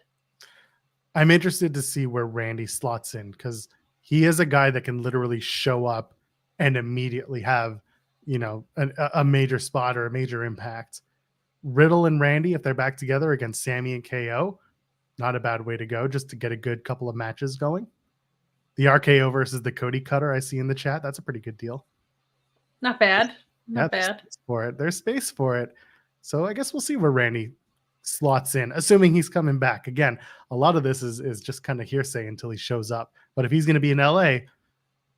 Speaker 1: I'm interested to see where Randy slots in because he is a guy that can literally show up and immediately have, a major spot or a major impact. Riddle and Randy, if they're back together against Sammy and KO, not a bad way to go just to get a good couple of matches going. The RKO versus the Cody Cutter I see in the chat, that's a pretty good deal.
Speaker 2: Not bad. Not bad.
Speaker 1: There's space for it. So I guess we'll see where Randy slots in, assuming he's coming back. Again, a lot of this is just kind of hearsay until he shows up. But if he's going to be in LA,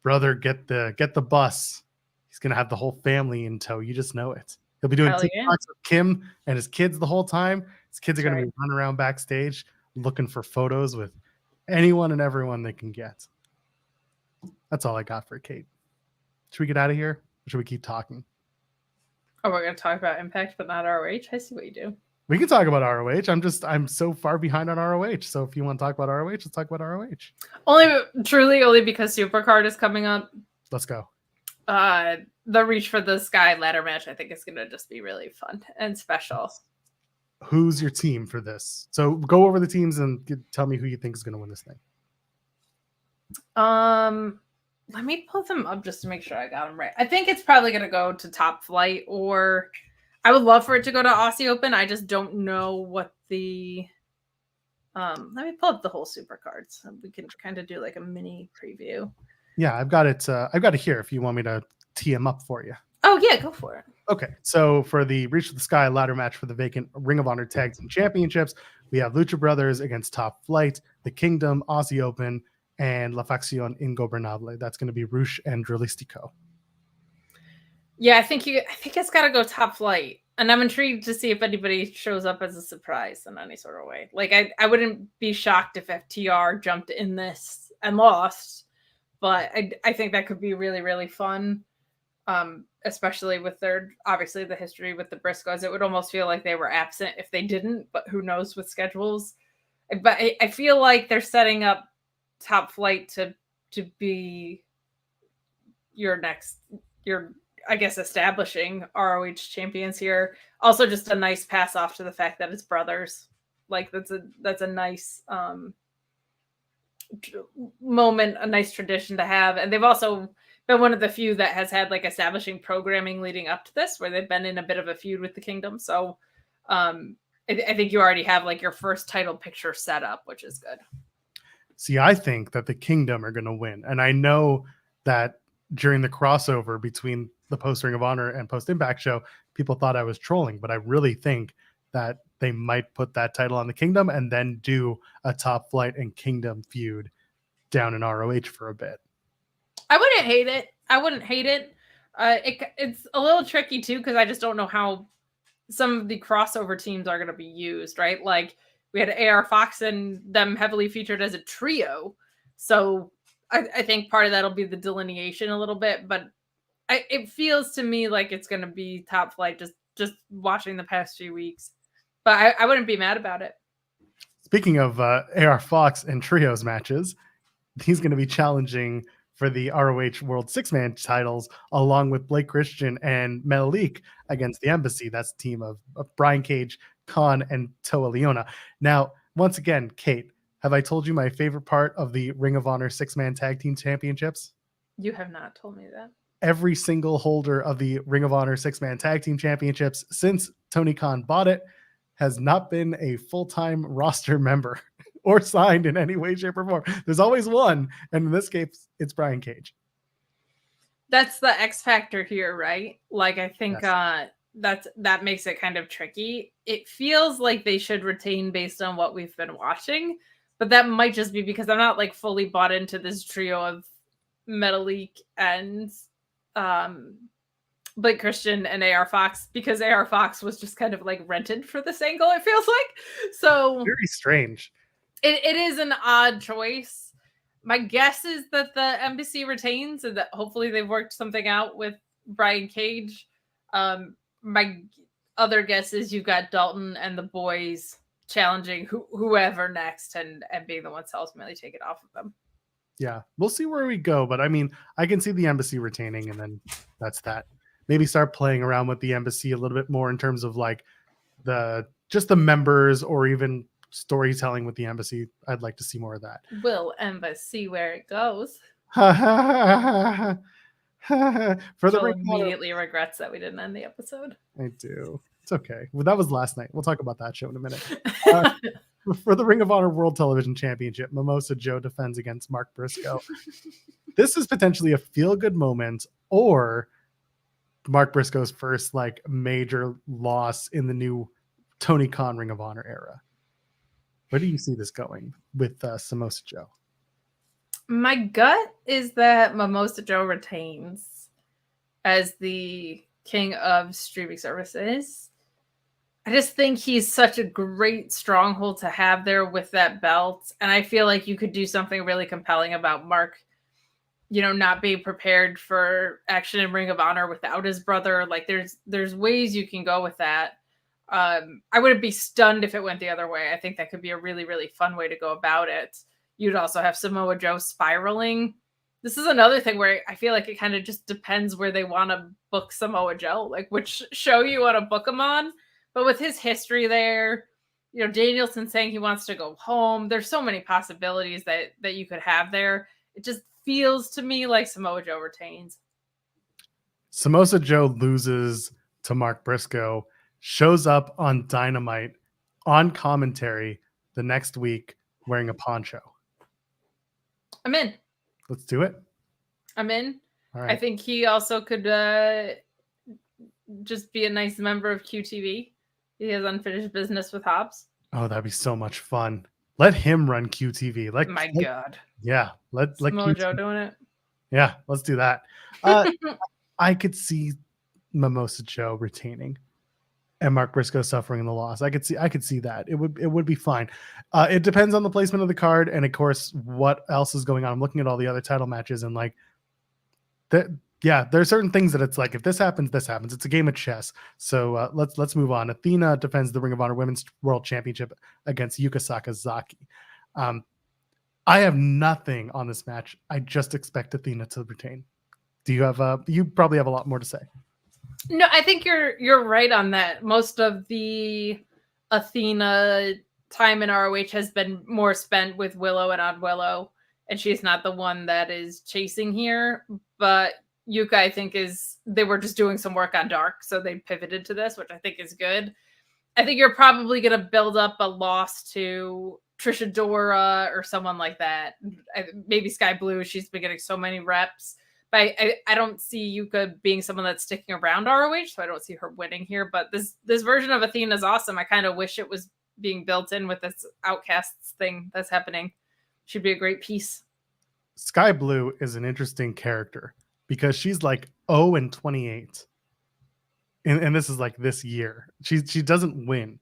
Speaker 1: brother, get the bus. He's going to have the whole family in tow. You just know it. He'll be doing TikToks with Kim and his kids the whole time. His kids are going to be running around backstage looking for photos with anyone and everyone they can get. That's all I got for Kate. Should we get out of here? Or should we keep talking?
Speaker 2: Oh, we're going to talk about Impact, but not ROH? I see what you do.
Speaker 1: We can talk about ROH. I'm so far behind on ROH. So if you want to talk about ROH, let's talk about ROH.
Speaker 2: Only because Supercard is coming up.
Speaker 1: Let's go.
Speaker 2: The Reach for the Sky ladder match, I think, is going to just be really fun and special.
Speaker 1: Who's your team for this? So go over the teams and tell me who you think is going to win this thing.
Speaker 2: Let me pull them up just to make sure I got them right. I think it's probably going to go to Top Flight, or I would love for it to go to Aussie Open. I just don't know what the let me pull up the whole super cards. So we can kind of do like a mini preview.
Speaker 1: Yeah, I've got it here if you want me to tee them up for you.
Speaker 2: Oh yeah, go for it.
Speaker 1: Okay, so for the Reach for the Sky ladder match for the vacant Ring of Honor Tag Team Championships, we have Lucha Brothers against Top Flight, The Kingdom, Aussie Open, and La Facción Ingobernable. That's going to be Rush and Drilistico.
Speaker 2: Yeah, I think it's got to go Top Flight, and I'm intrigued to see if anybody shows up as a surprise in any sort of way. Like I wouldn't be shocked if FTR jumped in this and lost, but I think that could be really, really fun. Especially with obviously the history with the Briscoes. It would almost feel like they were absent if they didn't, but who knows with schedules. But I feel like they're setting up Top Flight to be your I guess establishing ROH champions here. Also just a nice pass off to the fact that it's brothers. Like that's a nice moment, a nice tradition to have. And they've also been one of the few that has had like establishing programming leading up to this, where they've been in a bit of a feud with the Kingdom. So I think you already have like your first title picture set up, which is good.
Speaker 1: See, I think that the Kingdom are going to win. And I know that during the crossover between the post Ring of Honor and post Impact show, people thought I was trolling, but I really think that they might put that title on the Kingdom and then do a Top Flight and Kingdom feud down in ROH for a bit.
Speaker 2: I wouldn't hate it. It's a little tricky too, because I just don't know how some of the crossover teams are going to be used, right? Like we had AR Fox and them heavily featured as a trio. So I think part of that'll be the delineation a little bit, but it feels to me like it's going to be Top Flight just watching the past few weeks. But I wouldn't be mad about it.
Speaker 1: Speaking of AR Fox and trios matches, he's going to be challenging for the ROH World Six-Man titles, along with Blake Christian and Melik against the Embassy. That's the team of Brian Cage, Khan, and Toa Leona. Now, once again, Kate, have I told you my favorite part of the Ring of Honor Six-Man Tag Team Championships?
Speaker 2: You have not told me that.
Speaker 1: every single holder of the Ring of Honor 6-man tag team championships since Tony Khan bought it has not been a full-time roster member or signed in any way, shape, or form. There's always one, and in this case, it's Brian Cage.
Speaker 2: That's the X factor here, right? Like, I think
Speaker 1: Yes.
Speaker 2: that makes it kind of tricky. It feels like they should retain based on what we've been watching, but that might just be because I'm not like fully bought into this trio of Metalik and Blake Christian and AR Fox, because AR Fox was just kind of like rented for this angle, it feels like. So
Speaker 1: Very strange.
Speaker 2: It is an odd choice. My guess is that the embassy retains and that hopefully they've worked something out with Brian Cage. My other guess is you've got Dalton and the boys challenging whoever next and being the ones to ultimately take it off of them.
Speaker 1: Yeah, we'll see where we go. But I mean, I can see the embassy retaining, and then that's that. Maybe start playing around with the embassy a little bit more in terms of like just the members or even storytelling with the embassy. I'd like to see more of that.
Speaker 2: Will embassy where it goes.
Speaker 1: For the
Speaker 2: Joel immediately regrets that we didn't end the episode.
Speaker 1: I do. It's okay. Well, that was last night. We'll talk about that show in a minute. For the Ring of Honor World Television Championship, Mimosa Joe defends against Mark Briscoe. This is potentially a feel-good moment, or Mark Briscoe's first like major loss in the new Tony Khan Ring of Honor era. Where do you see this going with Samosa Joe?
Speaker 2: My gut is that Mimosa Joe retains as the king of streaming services. I just think he's such a great stronghold to have there with that belt. And I feel like you could do something really compelling about Mark, not being prepared for action in Ring of Honor without his brother. Like there's ways you can go with that. I wouldn't be stunned if it went the other way. I think that could be a really, really fun way to go about it. You'd also have Samoa Joe spiraling. This is another thing where I feel like it kind of just depends where they want to book Samoa Joe, like which show you want to book him on. But with his history there, Danielson saying he wants to go home, there's so many possibilities that you could have there. It just feels to me like Samoa Joe retains.
Speaker 1: Samosa Joe loses to Mark Briscoe, shows up on Dynamite on commentary the next week wearing a poncho.
Speaker 2: I'm in.
Speaker 1: Let's do it.
Speaker 2: I'm in.
Speaker 1: All right.
Speaker 2: I think he also could just be a nice member of QTV. He has unfinished business with Hobbs.
Speaker 1: Oh, that'd be so much fun. Let him run QTV.
Speaker 2: God.
Speaker 1: Yeah. Let
Speaker 2: Samoa Joe doing it.
Speaker 1: Yeah, let's do that. I could see Mimosa Joe retaining and Mark Briscoe suffering the loss. I could see that. It would be fine. It depends on the placement of the card and of course what else is going on. I'm looking at all the other title matches and like that. Yeah, there are certain things that it's like if this happens, this happens. It's a game of chess. So let's move on. Athena defends the Ring of Honor Women's World Championship against Yuka Sakazaki. I have nothing on this match. I just expect Athena to retain. Do you have you probably have a lot more to say?
Speaker 2: No, I think you're right on that. Most of the Athena time in ROH has been more spent with Willow and Odd Willow, and she's not the one that is chasing here. But Yuka, I think, they were just doing some work on Dark, so they pivoted to this, which I think is good. I think you're probably going to build up a loss to Trisha Dora or someone like that. Maybe Sky Blue. She's been getting so many reps. But I don't see Yuka being someone that's sticking around ROH, so I don't see her winning here. But this version of Athena is awesome. I kind of wish it was being built in with this Outcasts thing that's happening. She'd be a great piece.
Speaker 1: Sky Blue is an interesting character because she's like 0-28. And this is like this year. She doesn't win.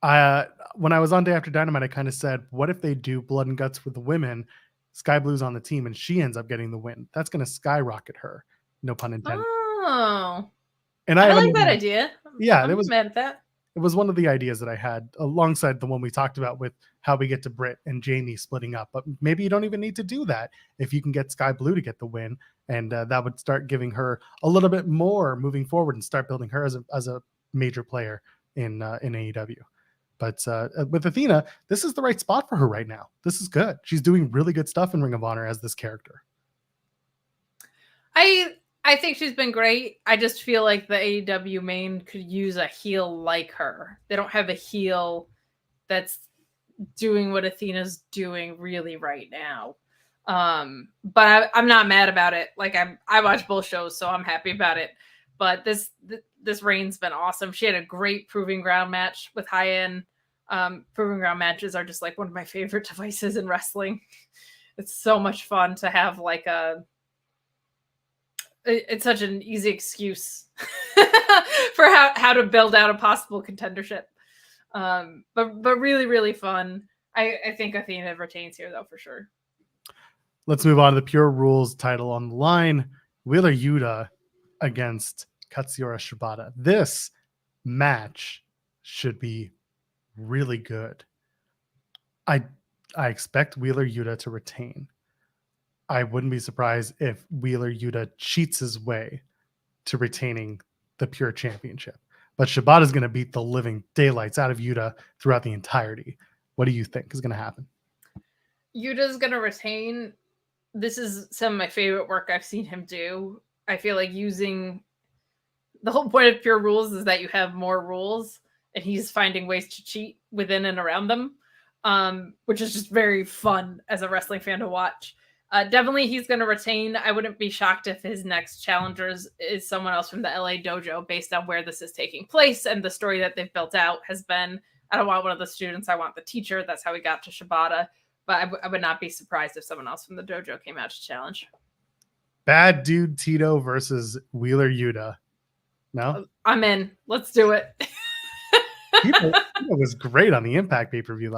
Speaker 1: When I was on Day After Dynamite, I kind of said, what if they do blood and guts with the women? Sky Blue's on the team and she ends up getting the win. That's going to skyrocket her. No pun intended.
Speaker 2: Oh.
Speaker 1: And
Speaker 2: I like that idea.
Speaker 1: Yeah,
Speaker 2: I'm mad at that.
Speaker 1: It was one of the ideas that I had alongside the one we talked about with how we get to Britt and Jamie splitting up. But maybe you don't even need to do that if you can get Sky Blue to get the win. And that would start giving her a little bit more moving forward and start building her as a major player in AEW. But with Athena, this is the right spot for her right now. This is good. She's doing really good stuff in Ring of Honor as this character.
Speaker 2: I I think she's been great. I just feel like the AEW main could use a heel like her. They don't have a heel that's doing what Athena's doing really right now. But I'm not mad about it. Like I watch both shows, so I'm happy about it. But this reign's been awesome. She had a great proving ground match with High-End. Proving ground matches are just like one of my favorite devices in wrestling. It's so much fun to have like it's such an easy excuse for how to build out a possible contendership. But really, really fun. I think Athena retains here though for sure.
Speaker 1: Let's move on to the Pure Rules title on the line. Wheeler Yuta against Katsuyori Shibata. This match should be really good. I expect Wheeler Yuta to retain. I wouldn't be surprised if Wheeler Yuta cheats his way to retaining the Pure Championship. But Shibata is going to beat the living daylights out of Yuta throughout the entirety. What do you think is going to happen?
Speaker 2: Yuta's going to retain. This is some of my favorite work I've seen him do. I feel like using the whole point of Pure Rules is that you have more rules, and he's finding ways to cheat within and around them, which is just very fun as a wrestling fan to watch. Definitely he's going to retain. I wouldn't be shocked if his next challenger is someone else from the LA dojo based on where this is taking place, and the story that they've built out has been, I don't want one of the students, I want the teacher. That's how we got to Shibata. But I would not be surprised if someone else from the dojo came out to challenge.
Speaker 1: Bad Dude Tito versus Wheeler Yuta. No?
Speaker 2: I'm in. Let's do it.
Speaker 1: Tito was great on the Impact pay-per-view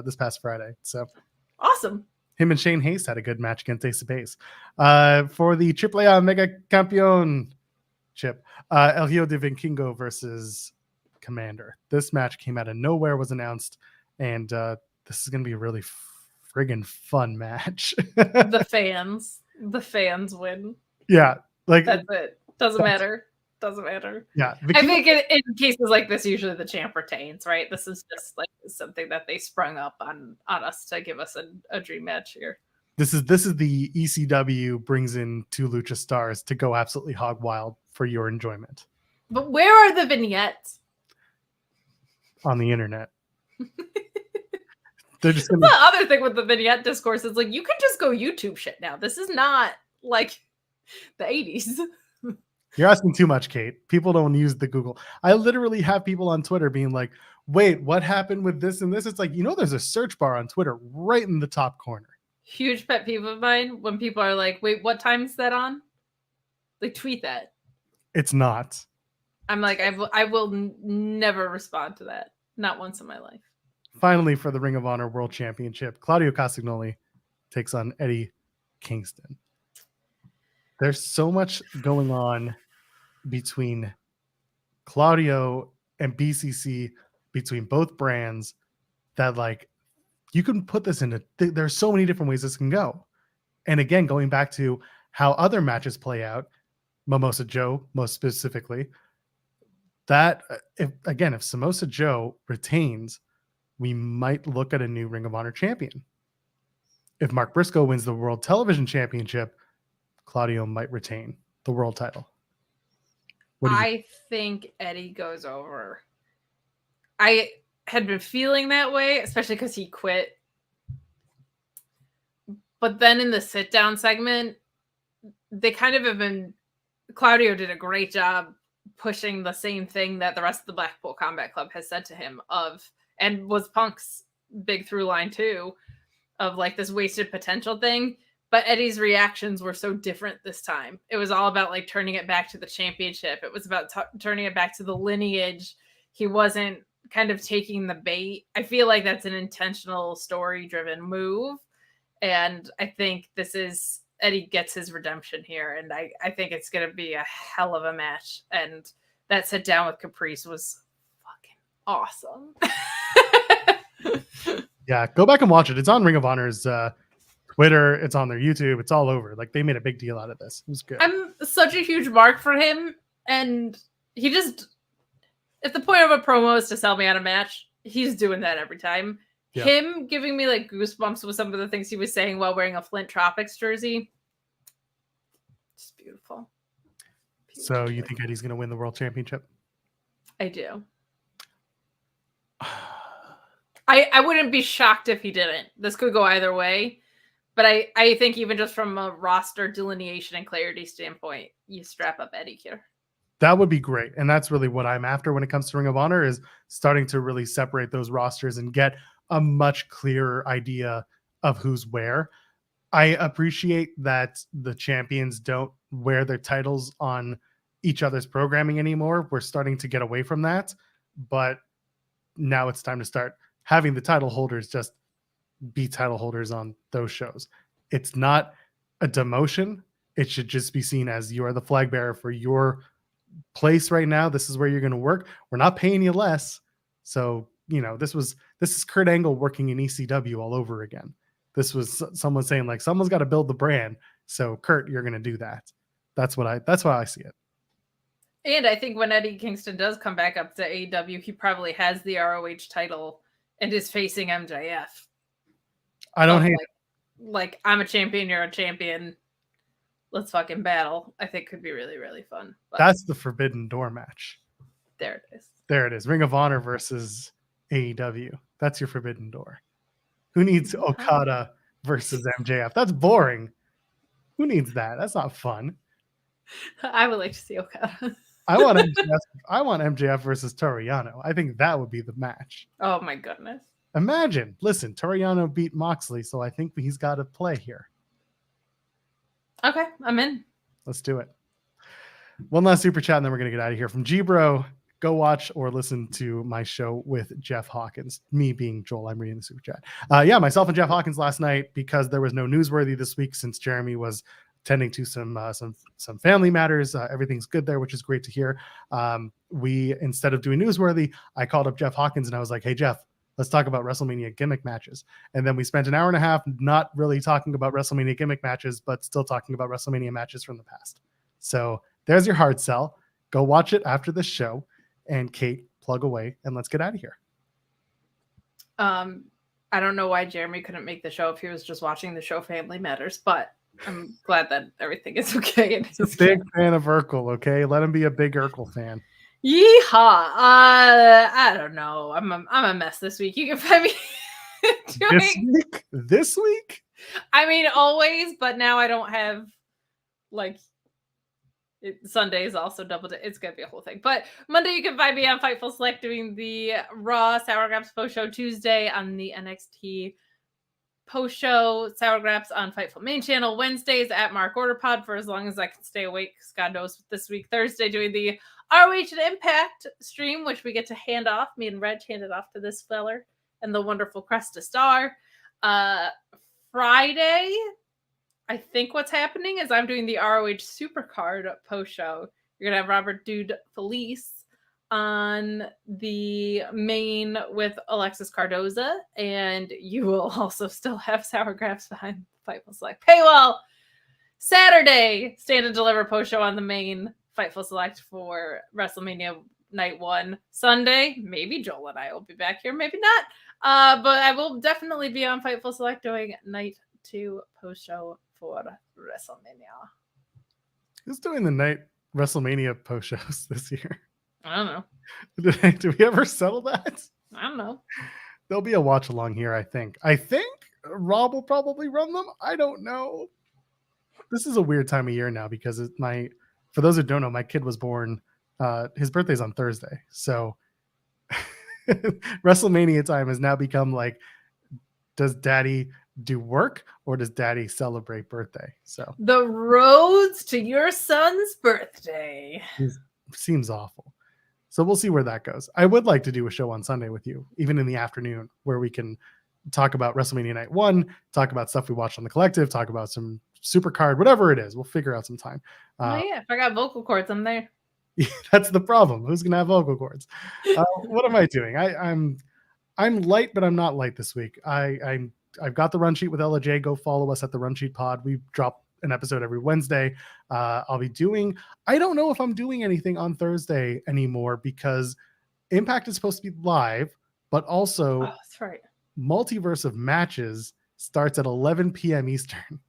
Speaker 1: this past Friday. So
Speaker 2: awesome.
Speaker 1: Him and Shane Hayes had a good match against Ace of Base. For the AAA Mega Championship, El Hijo de Vikingo versus Commander. This match came out of nowhere, was announced, and this is going to be a really friggin' fun match.
Speaker 2: The fans win.
Speaker 1: Yeah, like
Speaker 2: that's it. Doesn't matter. Yeah,
Speaker 1: I
Speaker 2: think in cases like this, usually the champ retains, right? This is just like something that they sprung up on us to give us a dream match here.
Speaker 1: This is the ECW brings in two lucha stars to go absolutely hog wild for your enjoyment.
Speaker 2: But where are the vignettes?
Speaker 1: On the internet.
Speaker 2: They're just gonna... The other thing with the vignette discourse is like you can just go YouTube shit now. This is not like the 80s.
Speaker 1: You're asking too much, Kate. People don't use the Google. I literally have people on Twitter being like, wait, what happened with this and this? It's like, there's a search bar on Twitter right in the top corner.
Speaker 2: Huge pet peeve of mine when people are like, wait, what time is that on? Like, tweet that.
Speaker 1: It's not.
Speaker 2: I'm like, I will never respond to that. Not once in my life.
Speaker 1: Finally, for the Ring of Honor World Championship, Claudio Castagnoli takes on Eddie Kingston. There's so much going on between Claudio and BCC, between both brands, that like you can put this into. There's so many different ways this can go. And again, going back to how other matches play out, Mimosa Joe most specifically, that if Samosa Joe retains, we might look at a new Ring of Honor champion. If Mark Briscoe wins the World Television Championship, Claudio might retain the world title.
Speaker 2: I think Eddie goes over. I had been feeling that way, especially because he quit. But then in the sit-down segment, they kind of have been... Claudio did a great job pushing the same thing that the rest of the Blackpool Combat Club has said to him and was Punk's big through line too, of like this wasted potential thing. But Eddie's reactions were so different this time. It was all about like turning it back to the championship. It was about turning it back to the lineage. He wasn't kind of taking the bait. I feel like that's an intentional story-driven move. And I think this is Eddie gets his redemption here. And I think it's going to be a hell of a match. And that sit down with Caprice was fucking awesome.
Speaker 1: Yeah, go back and watch it. It's on Ring of Honor's Twitter. It's on their YouTube. It's all over. Like, they made a big deal out of this. It was good.
Speaker 2: I'm such a huge mark for him. And he just, if the point of a promo is to sell me on a match, he's doing that every time. Yeah. Him giving me like goosebumps with some of the things he was saying while wearing a Flint Tropics jersey. Just beautiful.
Speaker 1: So you think Eddie's going to win the world championship?
Speaker 2: I do. I wouldn't be shocked if he didn't. This could go either way. But I think even just from a roster delineation and clarity standpoint, you strap up Eddie here.
Speaker 1: That would be great. And that's really what I'm after when it comes to Ring of Honor, is starting to really separate those rosters and get a much clearer idea of who's where. I appreciate that the champions don't wear their titles on each other's programming anymore. We're starting to get away from that. But now it's time to start having the title holders just be title holders on those shows. It's not a demotion. It should just be seen as you are the flag bearer for your place right now. This is where you're going to work. We're not paying you less. So, this is Kurt Angle working in ECW all over again. This was someone saying, like, someone's got to build the brand. So Kurt, you're going to do that. That's how I see it. And
Speaker 2: I think when Eddie Kingston does come back up to AEW, he probably has the ROH title and is facing MJF.
Speaker 1: I don't hate
Speaker 2: like I'm a champion, you're a champion. Let's fucking battle. I think could be really, really fun.
Speaker 1: But that's the Forbidden Door match.
Speaker 2: There it is.
Speaker 1: There it is. Ring of Honor versus AEW. That's your Forbidden Door. Who needs Okada versus MJF? That's boring. Who needs that? That's not fun.
Speaker 2: I would like to see Okada.
Speaker 1: I want MJF versus Toru Yano. I think that would be the match.
Speaker 2: Oh my goodness.
Speaker 1: Imagine. Listen, Toru Yano beat Moxley, so I think he's got to play here.
Speaker 2: Okay, I'm in.
Speaker 1: Let's do it. One last super chat, and then we're going to get out of here. From G-Bro, go watch or listen to my show with Jeff Hawkins. Me being Joel, I'm reading the super chat. Myself and Jeff Hawkins last night, because there was no newsworthy this week since Jeremy was tending to some family matters. Everything's good there, which is great to hear. We, instead of doing newsworthy, I called up Jeff Hawkins and I was like, hey, Jeff, let's talk about WrestleMania gimmick matches. And then we spent an hour and a half not really talking about WrestleMania gimmick matches, but still talking about WrestleMania matches from the past. So there's your hard sell. Go watch it after the show. And Kate, plug away, and let's get out of here.
Speaker 2: I don't know why Jeremy couldn't make the show if he was just watching the show Family Matters, but I'm glad that everything is okay.
Speaker 1: He's a big fan of Urkel, okay? Let him be a big Urkel fan.
Speaker 2: Yeehaw! I don't know. I'm a mess this week. You can find me
Speaker 1: This week?
Speaker 2: I mean, always, but now I don't have Sunday is also double day. It's gonna be a whole thing. But Monday you can find me on Fightful Select doing the Raw Sour Graps post show. Tuesday on the NXT post show Sour Graps on Fightful main channel. Wednesdays at Mark Order Pod for as long as I can stay awake. God knows this week. Thursday doing the ROH and Impact stream, which we get to hand off. Me and Reg handed off to this feller and the wonderful Cresta Star. Friday, I think what's happening is I'm doing the ROH Supercard post show. You're gonna have Robert Dude Felice on the main with Alexis Cardoza, and you will also still have Sour Graps behind Fightful Select paywall. Saturday, Stand and Deliver post show on the main Fightful Select for WrestleMania Night 1. Sunday, maybe Joel and I will be back here, maybe not. But I will definitely be on Fightful Select doing Night 2 post show for WrestleMania.
Speaker 1: Who's doing the night WrestleMania post shows this year?
Speaker 2: I don't know.
Speaker 1: Did we ever settle that?
Speaker 2: I don't know.
Speaker 1: There'll be a watch along here, I think. Rob will probably run them. I don't know. This is a weird time of year now because for those who don't know, my kid was born, his birthday's on Thursday. So WrestleMania time has now become like, does daddy do work or does daddy celebrate birthday? So
Speaker 2: the roads to your son's birthday
Speaker 1: seems awful. So we'll see where that goes. I would like to do a show on Sunday with you, even in the afternoon, where we can talk about WrestleMania Night 1, talk about stuff we watched on the collective, talk about some super card, whatever it is. We'll figure out some time.
Speaker 2: If I got vocal cords, I'm there.
Speaker 1: That's the problem. Who's gonna have vocal cords? What am I doing? I'm light, but I'm not light this week. I've got the run sheet with Ella J. Go follow us at the Run Sheet Pod. We drop an episode every Wednesday. I don't know if I'm doing anything on Thursday anymore because Impact is supposed to be live, but also
Speaker 2: that's right.
Speaker 1: Multiverse of Matches starts at 11 p.m. Eastern.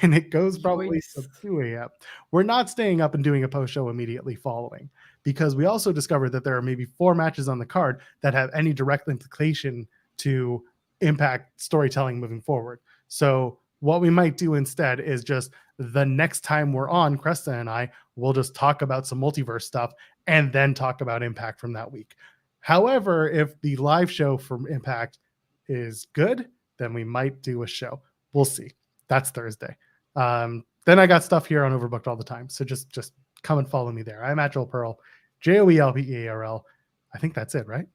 Speaker 1: and it goes probably
Speaker 2: Yikes.
Speaker 1: till 2 a.m. We're not staying up and doing a post show immediately following, because we also discovered that there are maybe 4 matches on the card that have any direct implication to Impact storytelling moving forward. So what we might do instead is just the next time we're on, Cresta and I will just talk about some multiverse stuff and then talk about Impact from that week. However, if the live show from Impact is good, then we might do a show. We'll see. That's Thursday. Then I got stuff here on Overbooked all the time. So just come and follow me there. I'm at Joel Pearl, JOELPEARL. I think that's it, right?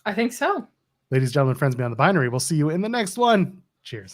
Speaker 2: I think so.
Speaker 1: Ladies, gentlemen, friends beyond the binary, we'll see you in the next one. Cheers.